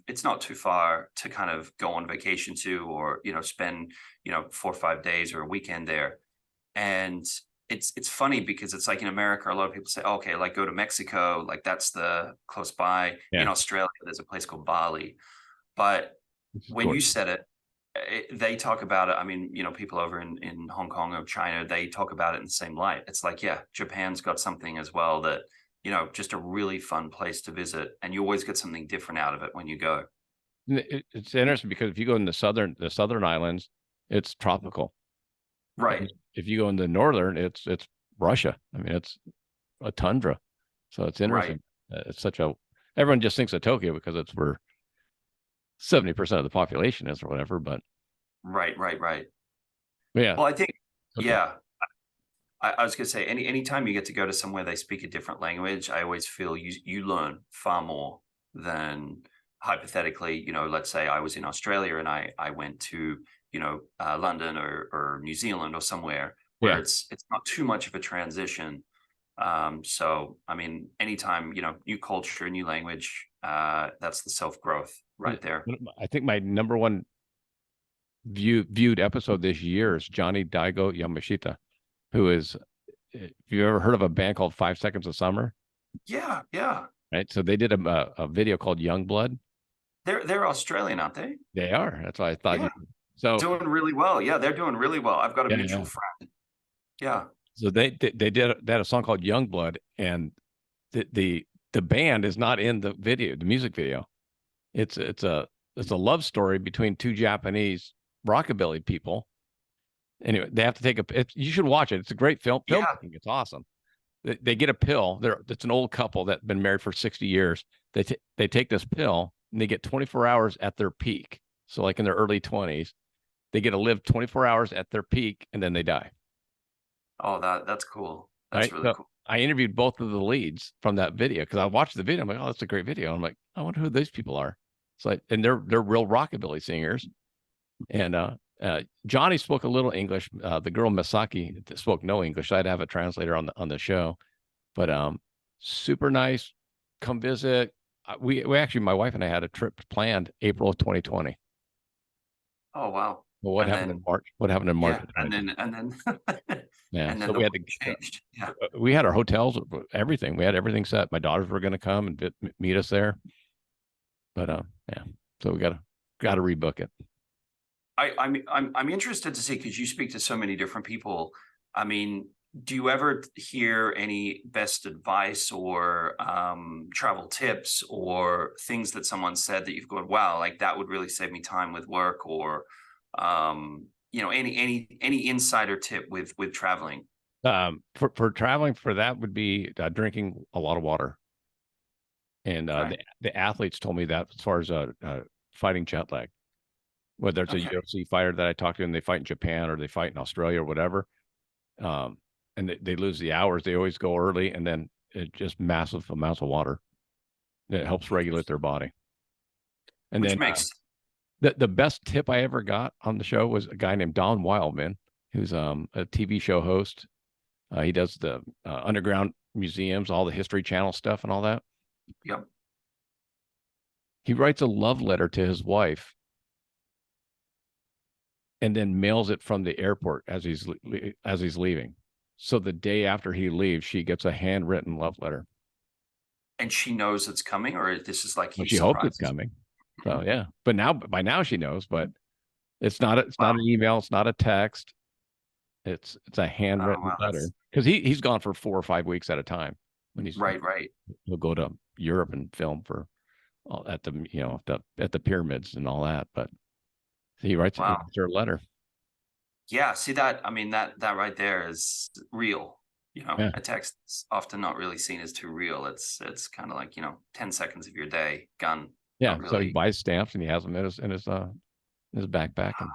It's not too far to kind of go on vacation to, or spend 4 or 5 days or a weekend there. And it's funny because it's like in America, a lot of people say, okay, like go to Mexico, like that's the close by. In Yeah. Australia, there's a place called Bali, but when you said it, they talk about it. I mean, people over in Hong Kong or China, they talk about it in the same light. It's like, yeah, Japan's got something as well that, just a really fun place to visit. And you always get something different out of it when you go. It's interesting because if you go in the southern islands, it's tropical. Right. And if you go in the northern, it's Russia. I mean, it's a tundra. So it's Right. interesting. It's such a everyone just thinks of Tokyo because it's where 70% of the population is or whatever. But Right. yeah, Well, I think, okay. yeah, I was going to say, anytime you get to go to somewhere they speak a different language, I always feel you learn far more than hypothetically, let's say I was in Australia and I went to, London or New Zealand or somewhere where Yeah. it's not too much of a transition. So, I mean, anytime, new culture, new language, that's the self-growth right there. I think my number one viewed episode this year is Johnny Daigo Yamashita, who is, if you ever heard of a band called 5 Seconds of Summer, Yeah. Yeah. right? So they did a video called Young Blood. They're Australian, aren't they? They are. That's why I thought Yeah. you. So Doing really well. Yeah, they're doing really well. I've got a yeah, mutual yeah. friend. Yeah. So they had a song called Young Blood, and the band is not in the video, the music video. It's a love story between two Japanese rockabilly people. Anyway, they have to take you should watch it. It's a great film. Yeah. It's awesome. They get a pill. It's an old couple that's been married for 60 years. They take this pill and they get 24 hours at their peak. So like in their early 20s, they get to live 24 hours at their peak and then they die. Oh, that's cool. That's Right. really So cool. I interviewed both of the leads from that video because I watched the video. I'm like, oh, that's a great video. I'm like, I wonder who these people are. So and they're real rockabilly singers. And Johnny spoke a little English. The girl Misaki spoke no English. So I had to have a translator on the show. But super nice. Come visit. We actually, my wife and I had a trip planned April of 2020. Oh, wow. Well, what And happened then, in March? What happened in March yeah, of and 2020? then Yeah, and so then the we had world to. changed. Yeah. We had our hotels, everything. We had everything set. My daughters were going to come and meet us there, but yeah. So we got to rebook it. I'm interested to see, because you speak to so many different people. I mean, do you ever hear any best advice or travel tips or things that someone said that you've gone, wow, like that would really save me time with work, or any insider tip with traveling? For traveling, for that would be drinking a lot of water. And Okay. the athletes told me that as far as fighting jet lag, whether it's a Okay. UFC fighter that I talked to and they fight in Japan or they fight in Australia or whatever, and they lose the hours, they always go early and then it just massive amounts of water. It helps regulate their body. And Which then makes the best tip I ever got on the show was a guy named Don Wildman, who's a TV show host. He does the underground museums, all the History Channel stuff and all that. Yep. He writes a love letter to his wife and then mails it from the airport as he's leaving. So the day after he leaves, she gets a handwritten love letter. And she knows it's coming, or this is like Well, he she hopes it's surprises? coming. So yeah, but by now she knows. But it's not Wow. an email. It's not a text. It's a Oh, handwritten wow. letter because he's gone for 4 or 5 weeks at a time when Right. he'll go to Europe and film for at the pyramids and all that. But he Wow. writes her a letter. Yeah. See that? I mean, that right there is real. Yeah. a text is often not really seen as too real. It's kind of like, 10 seconds of your day, gone. Yeah. Not So he really. buys stamps and he has them in his backpack. And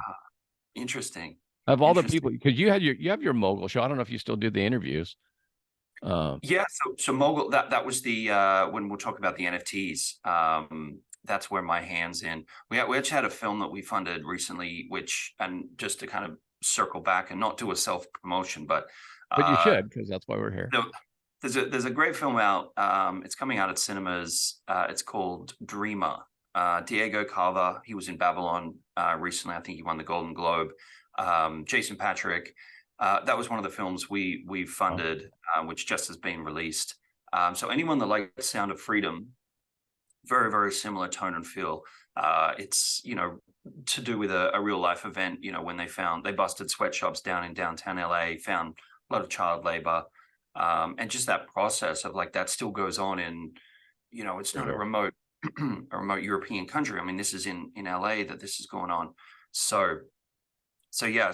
Interesting. of all the Interesting. people, because you have your mogul show. I don't know if you still do the interviews. Yeah, so Mogul, that was the when we'll talk about the NFTs, that's where my hands in. We actually had a film that we funded recently, which, and just to kind of circle back and not do a self promotion, but But you should, because that's why we're here. no, there's a great film out. It's coming out at cinemas. It's called Dreamer. Diego Carver, he was in Babylon recently. I think he won the Golden Globe. Jason Patrick. That was one of the films we funded, which just has been released. So anyone that likes Sound of Freedom, very, very similar tone and feel. It's, to do with a real life event, when they busted sweatshops down in downtown LA, found a lot of child labor. And just that process of like, that still goes on in, it's not a remote European country. I mean, this is in LA that this is going on. So yeah,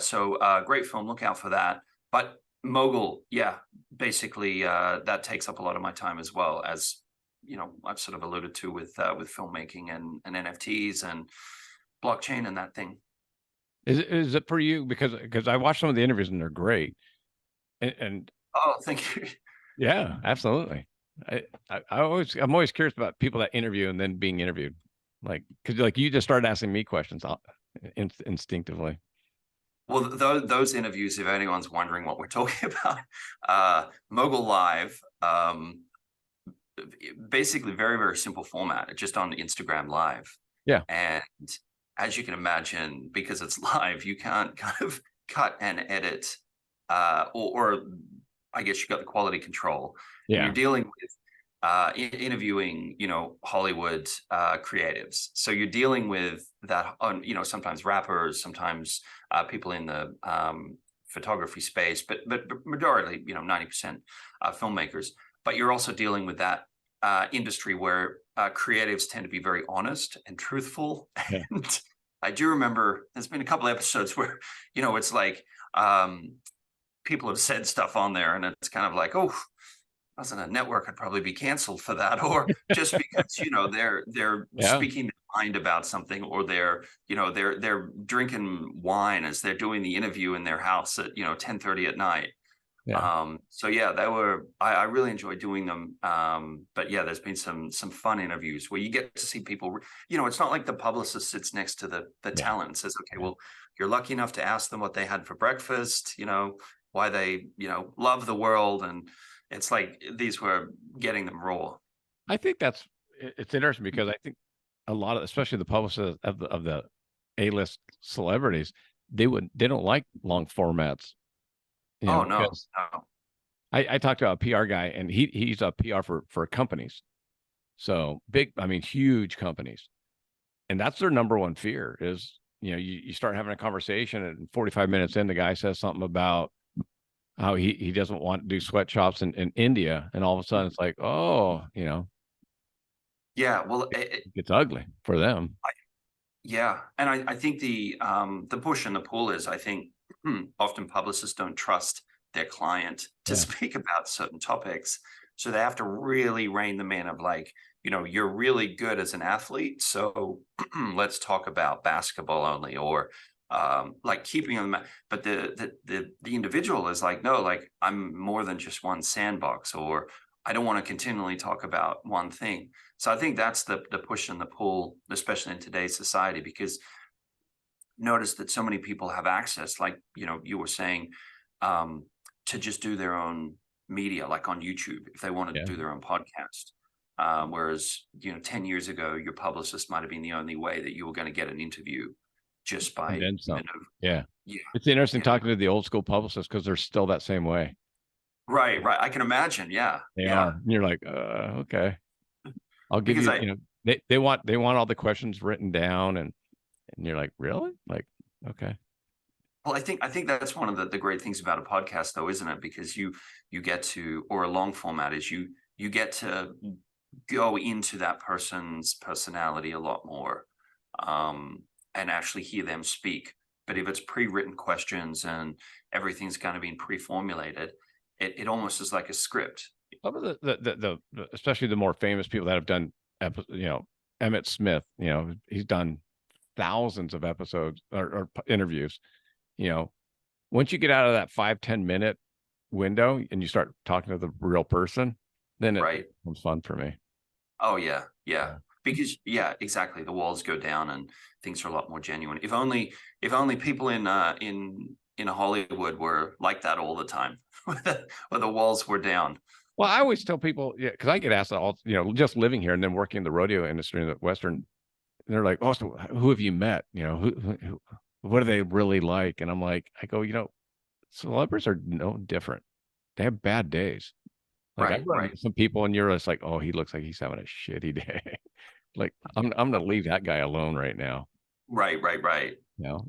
great film. Look out for that. But Mogul, yeah, basically that takes up a lot of my time as well, as I've sort of alluded to with filmmaking and NFTs and blockchain and that thing. Is it for you? Because I watched some of the interviews and they're great. And Oh, thank you. yeah, absolutely. I'm always curious about people that interview and then being interviewed, like because like you just started asking me questions instinctively. Well, those interviews, if anyone's wondering what we're talking about, Mogul Live, basically very, very simple format, just on Instagram Live. Yeah. And as you can imagine, because it's live, you can't kind of cut and edit, or I guess you got the quality control. Yeah. And you're dealing with interviewing, Hollywood creatives. So you're dealing with that on, sometimes rappers, sometimes people in the photography space, but majority, 90% filmmakers. But you're also dealing with that industry where creatives tend to be very honest and truthful. Yeah. And I do remember there's been a couple of episodes where, it's like people have said stuff on there and it's kind of like, oh, I was in a network, I'd probably be canceled for that, or just because they're speaking their mind about something, or they're drinking wine as they're doing the interview in their house at 10:30 at night. Yeah. So yeah, I really enjoy doing them. But yeah, there's been some fun interviews where you get to see people. It's not like the publicist sits next to the talent and says, okay, well, you're lucky enough to ask them what they had for breakfast. Why they love the world, and it's like these were getting them raw. I think it's interesting because I think a lot of, especially the publicists of the A-list celebrities, they don't like long formats. Oh no. I talked to a PR guy and he's a PR for companies. So big, I mean, huge companies. And that's their number one fear is, you start having a conversation and 45 minutes in, the guy says something about how he doesn't want to do sweatshops in India. And all of a sudden it's like, oh, Yeah, well, it's ugly for them. Yeah, and I think the push and the pull is, I think often publicists don't trust their client to speak about certain topics, so they have to really rein them in of like, you're really good as an athlete, so let's talk about basketball only, or like keeping them. But the individual is like, no, like I'm more than just one sandbox, or I don't want to continually talk about one thing. So I think that's the push and the pull, especially in today's society, because notice that so many people have access, like, you were saying, to just do their own media, like on YouTube, if they wanted to do their own podcast. Whereas, 10 years ago, your publicist might have been the only way that you were going to get an interview, just by, yeah. It's interesting talking to the old school publicists because they're still that same way. Right. I can imagine. Yeah, they are. And you're like, okay, I'll give because you. They want all the questions written down, and you're like, really? Like, okay. Well, I think that's one of the great things about a podcast, though, isn't it? Because you get to, or a long format is you get to go into that person's personality a lot more, and actually hear them speak. But if it's pre-written questions and everything's kind of been pre-formulated, it almost is like a script. Some of the especially the more famous people that have done Emmett Smith, he's done thousands of episodes or interviews. Once you get out of that 5-10 minute window and you start talking to the real person, then it becomes fun for me. Oh yeah. Because exactly, the walls go down and things are a lot more genuine. If only people in Hollywood were like that all the time, where the walls were down. Well, I always tell people, because I get asked all, just living here and then working in the rodeo industry in the Western, and they're like, "Oh, so who have you met? What are they really like?" And I'm like, I go, celebrities are no different. They have bad days. Like I run into some people and you're just like, "Oh, he looks like he's having a shitty day." Like I'm gonna leave that guy alone right now. Right. But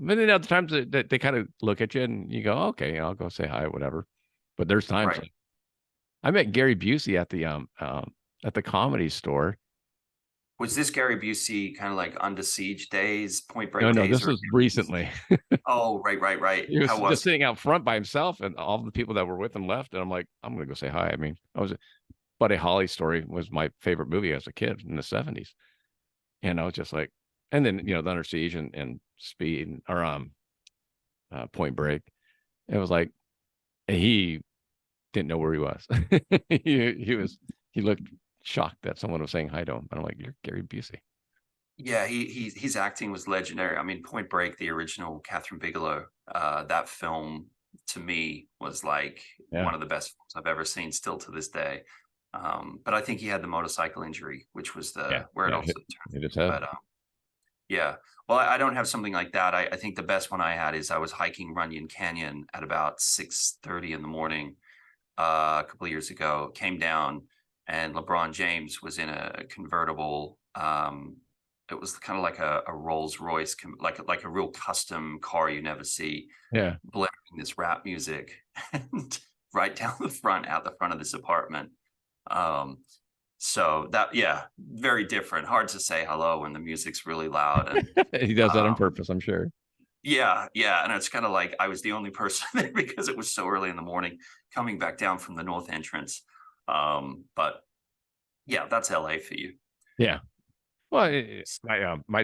then other times that they kind of look at you and you go, "Okay, I'll go say hi, whatever." But there's times like I met Gary Busey at the Comedy Store. Was this Gary Busey kind of like Under Siege days, Point Break No, days? this was recently. Oh, right. He was just sitting out front by himself, and all the people that were with him left. And I'm like, I'm gonna go say hi. I mean, Buddy Holly story was my favorite movie as a kid in the '70s, and I was just like, and then the Under Siege and Speed or Point Break. It was like he didn't know where he was. he looked shocked that someone was saying hi to him. And I'm like, "You're Gary Busey." Yeah, his acting was legendary. I mean, Point Break, the original Catherine Bigelow, that film to me was like one of the best films I've ever seen, still to this day. But I think he had the motorcycle injury, which was where it also turned. Hit his head. But well, I don't have something like that. I think the best one I had is I was hiking Runyon Canyon at about 6:30 in the morning a couple of years ago. Came down, and LeBron James was in a convertible. It was kind of like a Rolls Royce, like a real custom car you never see. Yeah, blaring this rap music and right down the front, out the front of this apartment. So that, very different. Hard to say hello when the music's really loud. And he does that on purpose, I'm sure. Yeah, and it's kind of like I was the only person there because it was so early in the morning, coming back down from the north entrance. But yeah, that's LA for you. Yeah. Well, my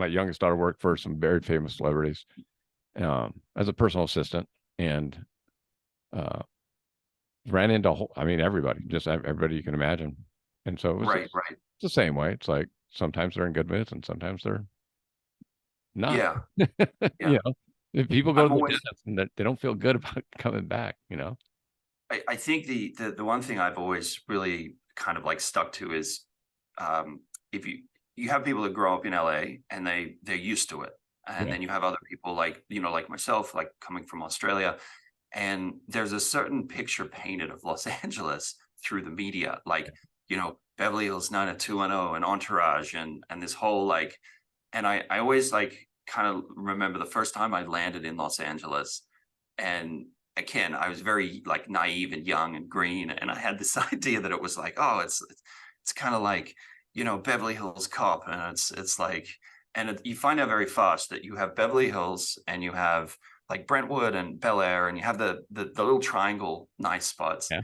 youngest daughter worked for some very famous celebrities as a personal assistant, and ran into everybody, just everybody you can imagine. And so it was right. It's the same way. It's like sometimes they're in good moods and sometimes they're not. Yeah. If people go to the dentist and they don't feel good about coming back, I think the one thing I've always really kind of like stuck to is if you have people that grow up in LA and they're used to it, and then you have other people like like myself, like coming from Australia, and there's a certain picture painted of Los Angeles through the media, like Beverly Hills 90210 and Entourage and this whole like, and I always like kind of remember the first time I landed in Los Angeles, and again, I was very like naive and young and green, and I had this idea that it was like, oh, it's kind of like Beverly Hills Cop, and it's like, and you find out very fast that you have Beverly Hills and you have like Brentwood and Bel Air, and you have the little triangle nice spots. Yeah.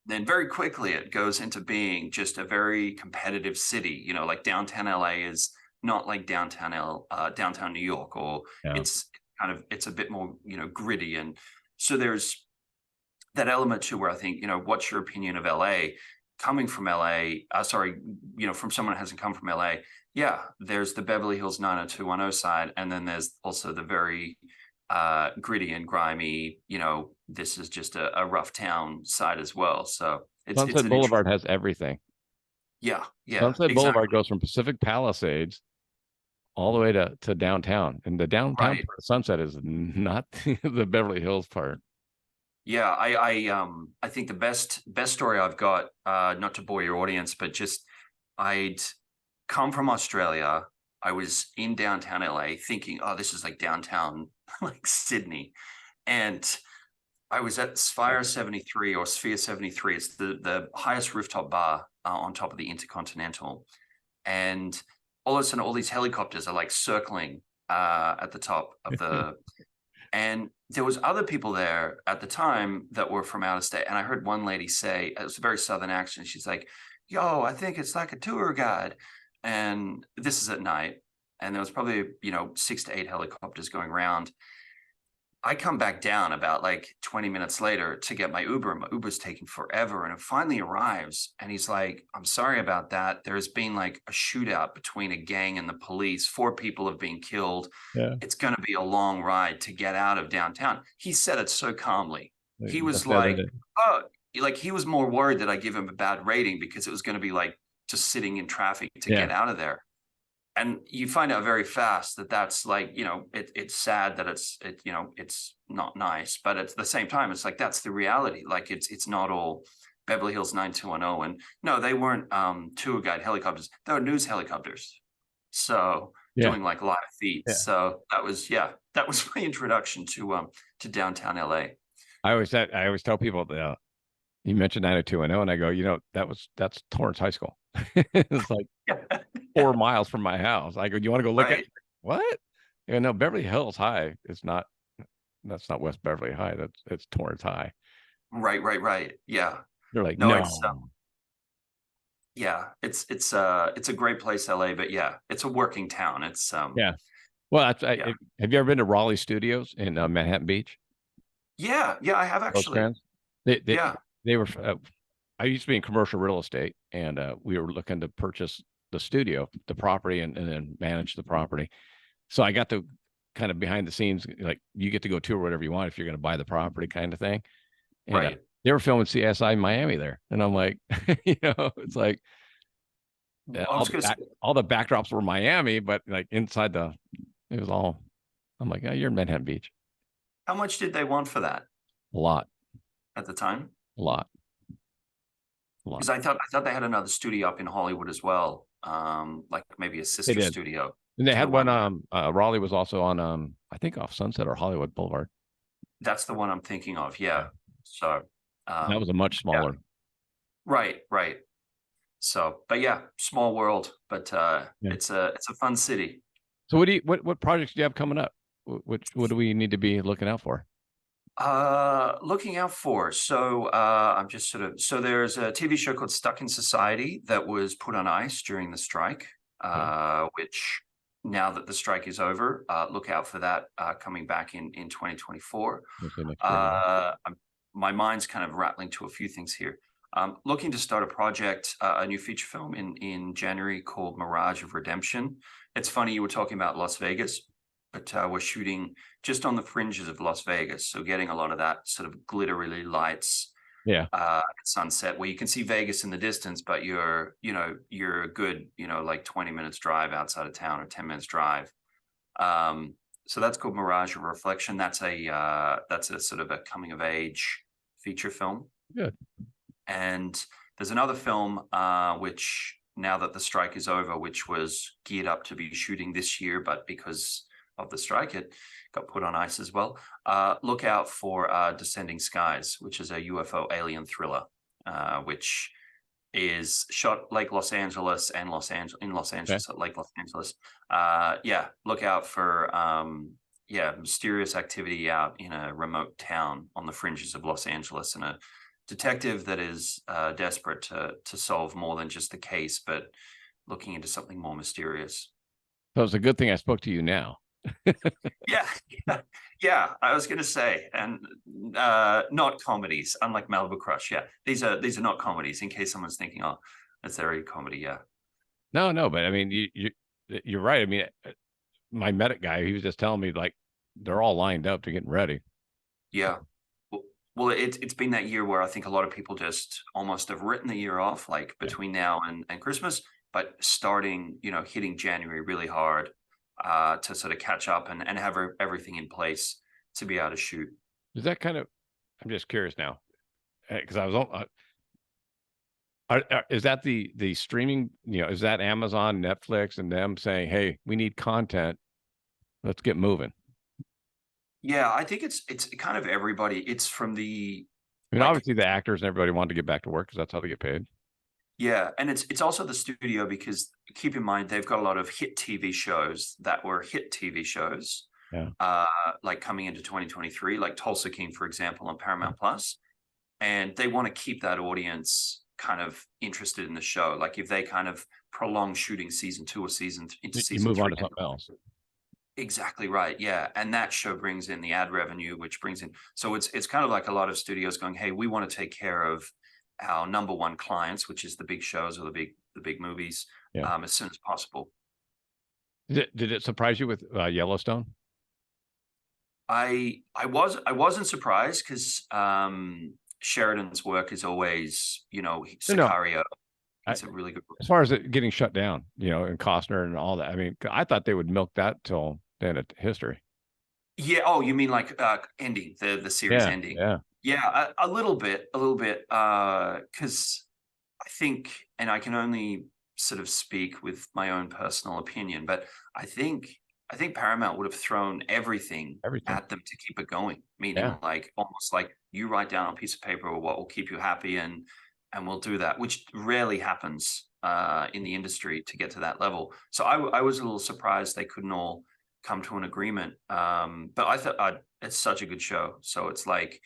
Then very quickly it goes into being just a very competitive city. Like downtown LA is not like downtown New York, or it's a bit more gritty. And so there's that element too where I think, what's your opinion of LA? Coming from LA, from someone who hasn't come from LA, there's the Beverly Hills 90210 side, and then there's also the very gritty and grimy, this is just a rough town side as well. So Sunset Boulevard has everything. Yeah. Sunset Boulevard goes from Pacific Palisades all the way to downtown, and the downtown part of Sunset is not the Beverly Hills part. Yeah, I think the best story I've got, not to bore your audience, but just I'd come from Australia. I was in downtown LA thinking, oh, this is like downtown, like Sydney. And I was at Sphere 73 or Sphere 73. It's the highest rooftop bar on top of the Intercontinental. And all of a sudden, all these helicopters are like circling at the top of the And there was other people there at the time that were from out of state. And I heard one lady say, it was a very Southern accent. She's like, yo, I think it's like a tour guide. And this is at night. And there was probably, 6 to 8 helicopters going around. I come back down about like 20 minutes later to get my Uber. My Uber's taking forever. And it finally arrives. And he's like, I'm sorry about that. There's been like a shootout between a gang and the police. 4 people have been killed. Yeah. It's going to be a long ride to get out of downtown. He said it so calmly. He was That's the other like, day. oh, like he was more worried that I give him a bad rating because it was going to be like just sitting in traffic to Yeah. get out of there. And you find out very fast that that's like, it's sad that it's not nice, but at the same time, it's like, that's the reality. Like it's not all Beverly Hills 90210. And no, they weren't tour guide helicopters. They were news helicopters. So Yeah. doing like live feeds. Yeah. So that was my introduction to downtown LA. I always tell people that you mentioned 90210, and I go, that's Torrance High School. It's like 4 miles from my house. I go, you want to go look at it? What? No, Beverly Hills High is not. That's not West Beverly High. It's Torrance High. Right. Yeah. They're like, No, no. It's a great place, LA, but yeah, it's a working town. It's Yeah. Well, have you ever been to Raleigh Studios in Manhattan Beach? Yeah, I have actually. They were. I used to be in commercial real estate, and we were looking to purchase the studio, the property, and then manage the property. So I got to kind of behind the scenes, like you get to go tour whatever you want if you're going to buy the property, kind of thing. And, right. They were filming CSI Miami there, and I'm like, it's like all the backdrops were Miami, but like inside it was all. I'm like, oh, you're in Manhattan Beach. How much did they want for that? A lot. At the time? A lot. Because I thought they had another studio up in Hollywood as well, like maybe a sister studio. And they had one. Raleigh was also on, I think off Sunset or Hollywood Boulevard. That's the one I'm thinking of. Yeah. So that was a much smaller. Yeah. Right. So, but yeah, small world, but it's a fun city. So what projects do you have coming up? What do we need to be looking out for? Looking out for. So I'm just so there's a TV show called Stuck in Society that was put on ice during the strike, which now that the strike is over, look out for that coming back in 2024. My mind's kind of rattling to a few things here. Looking to start a project, a new feature film in January called Mirage of Redemption. It's funny, you were talking about Las Vegas, but we're shooting just on the fringes of Las Vegas. So getting a lot of that sort of glittery lights at sunset, where you can see Vegas in the distance, but you're a good, like 20 minutes drive outside of town or 10 minutes drive. So that's called Mirage of Reflection. That's a sort of a coming of age feature film. Good. And there's another film, which now that the strike is over, which was geared up to be shooting this year, but because of the strike, it got put on ice as well. Look out for Descending Skies, which is a UFO alien thriller, which is shot Lake Los Angeles and Los Angeles at Lake Los Angeles. Look out for mysterious activity out in a remote town on the fringes of Los Angeles, and a detective that is desperate to solve more than just the case, but looking into something more mysterious. So it's a good thing I spoke to you now. Yeah, I was going to say, and not comedies, unlike Malibu Crush. Yeah, these are not comedies, in case someone's thinking, oh, that's already comedy. Yeah. No, but I mean, you're right. I mean, my medic guy, he was just telling me, like, they're all lined up to getting ready. Yeah. Well, it's been that year where I think a lot of people just almost have written the year off, like between now and Christmas, but starting, hitting January really hard to sort of catch up and have everything in place to be able to shoot. Is that kind of, I'm just curious now, because I was on, is that the streaming, is that Amazon, Netflix, and them saying, hey, we need content, let's get moving? Yeah, I think it's kind of everybody. It's from the. I mean, obviously the actors and everybody wanted to get back to work because that's how they get paid. Yeah, and it's also the studio, because keep in mind they've got a lot of hit TV shows that were hit TV shows, like coming into 2023, like Tulsa King, for example, on Paramount Plus, and they want to keep that audience kind of interested in the show. Like if they kind of prolong shooting season 2 or into You season move on 3. to something else. Exactly right. Yeah. And that show brings in the ad revenue, which brings in, so it's kind of like a lot of studios going, hey, we want to take care of our number one clients, which is the big shows or the big movies, as soon as possible. Did it surprise you with Yellowstone? I wasn't surprised because Sheridan's work is always, Sicario. He's a really good. As far as it getting shut down, and Costner and all that. I mean, I thought they would milk that till the end of history. Yeah. Oh, you mean like ending the series ending? Yeah, a little bit, because I think, and I can only sort of speak with my own personal opinion, but I think Paramount would have thrown everything at them to keep it going. Meaning, like almost like you write down on a piece of paper what will keep you happy, and we'll do that, which rarely happens in the industry to get to that level. So I was a little surprised they couldn't all come to an agreement. But I thought it's such a good show. So it's like,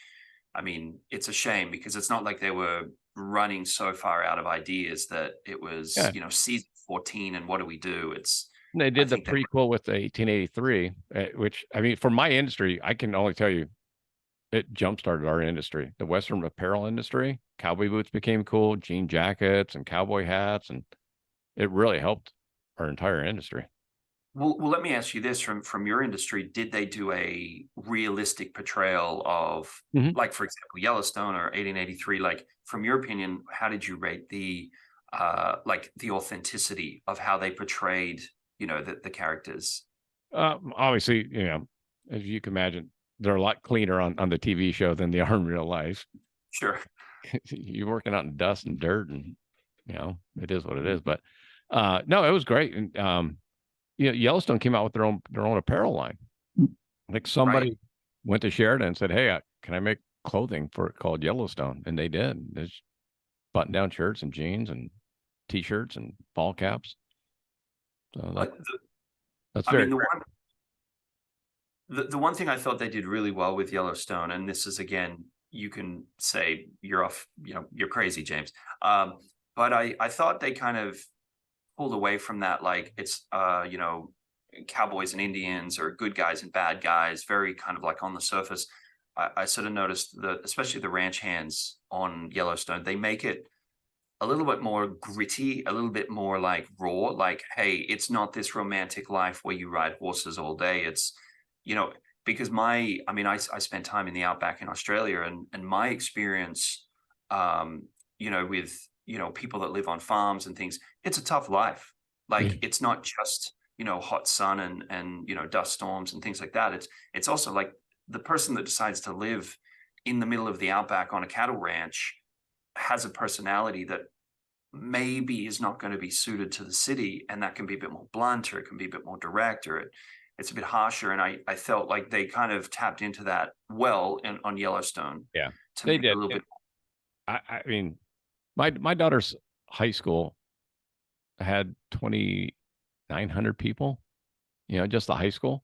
I mean, it's a shame because it's not like they were running so far out of ideas that it was, season 14 and what do we do? They did the prequel with 1883, which, I mean, for my industry, I can only tell you, it jump-started our industry. The Western apparel industry, cowboy boots became cool, jean jackets and cowboy hats, and it really helped our entire industry. Well, let me ask you this: from your industry, did they do a realistic portrayal of, like, for example, Yellowstone or 1883? Like, from your opinion, how did you rate the the authenticity of how they portrayed, the characters? Obviously, as you can imagine, they're a lot cleaner on the TV show than they are in real life. Sure. You're working out in dust and dirt, and it is what it is. But no, it was great. And Yellowstone came out with their own apparel line. Like somebody went to Sheridan and said, "Hey, can I make clothing called Yellowstone?" And they did. There's button-down shirts and jeans and T-shirts and ball caps. So that's very. The one thing I thought they did really well with Yellowstone, and this is, again, you can say you're off, you're crazy, James. But I thought they kind of pulled away from that, like it's cowboys and Indians or good guys and bad guys, very kind of like on the surface. I sort of noticed that, especially the ranch hands on Yellowstone, they make it a little bit more gritty, a little bit more like raw, like, hey, it's not this romantic life where you ride horses all day. It's, because I spent time in the outback in Australia, and my experience, with, people that live on farms and things, it's a tough life. Like, it's not just, hot sun and, dust storms and things like that. It's also like the person that decides to live in the middle of the outback on a cattle ranch has a personality that maybe is not going to be suited to the city. And that can be a bit more blunt, or it can be a bit more direct, or it's a bit harsher. And I felt like they kind of tapped into that on Yellowstone. Yeah, they did a little bit. I mean, my daughter's high school had 2,900 people, just the high school.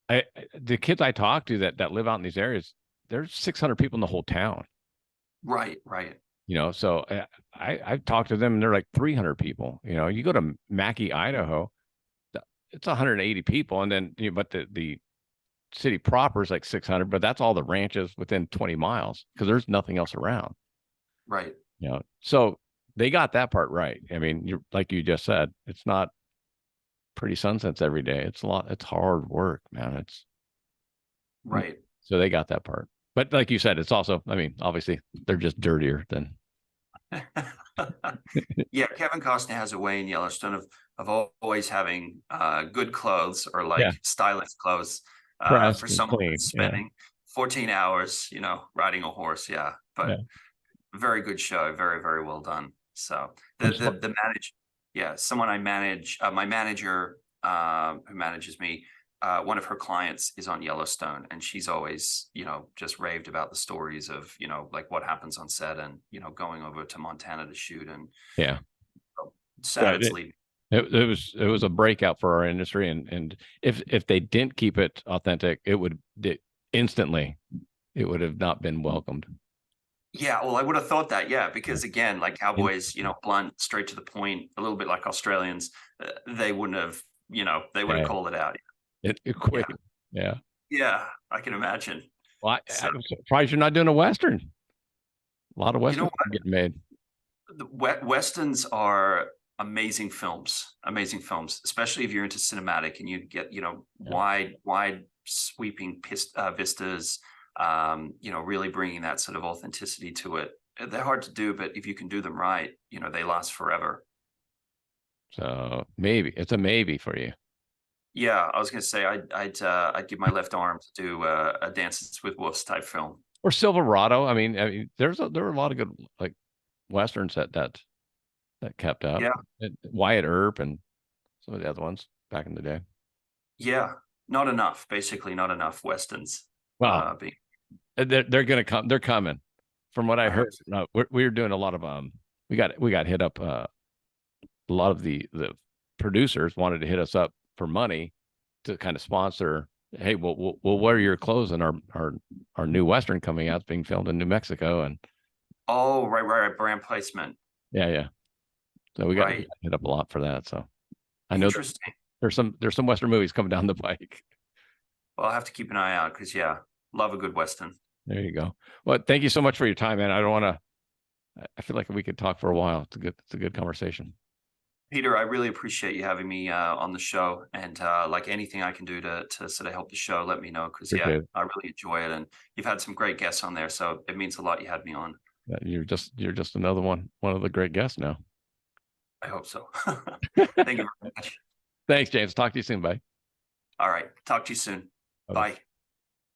The kids I talk to that live out in these areas, there's 600 people in the whole town. Right. So I've talked to them and they're like 300 people. You go to Mackay, Idaho, it's 180 people. And then, but the city proper is like 600, but that's all the ranches within 20 miles because there's nothing else around. Right. So they got that part right. I mean, like you just said, it's not pretty sunsets every day. It's hard work, man. It's right. So they got that part. But like you said, it's also, I mean, obviously they're just dirtier than. Yeah, Kevin Costner has a way in Yellowstone of always having good clothes, or like stylish clothes for someone that's spending 14 hours, riding a horse. Yeah, but very good show, very, very well done. So the someone I manage, my manager who manages me, one of her clients is on Yellowstone, and she's always, just raved about the stories of, like what happens on set, and, going over to Montana to shoot, and sad it's leaving. It was a breakout for our industry, and if they didn't keep it authentic, instantly it would have not been welcomed. Yeah, well, I would have thought that, yeah, because again, like cowboys, blunt, straight to the point, a little bit like Australians, they wouldn't have, they would have Yeah. called it out. It quick. Yeah, Yeah. yeah, I can imagine. Well, So, I'm surprised you're not doing a Western. A lot of you know Westerns what? getting made. The Westerns are amazing films, especially if you're into cinematic and you get, Yeah. wide sweeping vistas, really bringing that sort of authenticity to it. They're hard to do, but if you can do them right, they last forever. So maybe it's a maybe for you. Yeah, I was gonna say I'd give my left arm to do a Dances with Wolves type film. Or Silverado. There were a lot of good like Westerns that kept up. Yeah, Wyatt Earp and some of the other ones back in the day. yeah, not enough. Basically, not enough westerns. Well, Being, they're gonna come. They're coming. From what I I hope heard, we were doing a lot of we got hit up. A lot of the producers wanted to hit us up for money to kind of sponsor. Hey, we'll wear your clothes in our new Western coming out. It's being filmed in New Mexico, and Oh, right. Brand placement. yeah. So we got Right. hit up a lot for that. So I know that Interesting. there's some Western movies coming down the pike. Well, I'll have to keep an eye out because, yeah, love a good Western. There you go. Well, thank you so much for your time, man. I don't want to. I feel like we could talk for a while. It's a good conversation. Peter, I really appreciate you having me on the show. And like anything I can do to sort of help the show, let me know because, yeah, Appreciate it. I really enjoy it. And you've had some great guests on there. So it means a lot you had me on. Yeah, you're just another one of the great guests now. I hope so. Thank you very much. Thanks, James. Talk to you soon. Bye. All right. Talk to you soon. Bye-bye. Bye.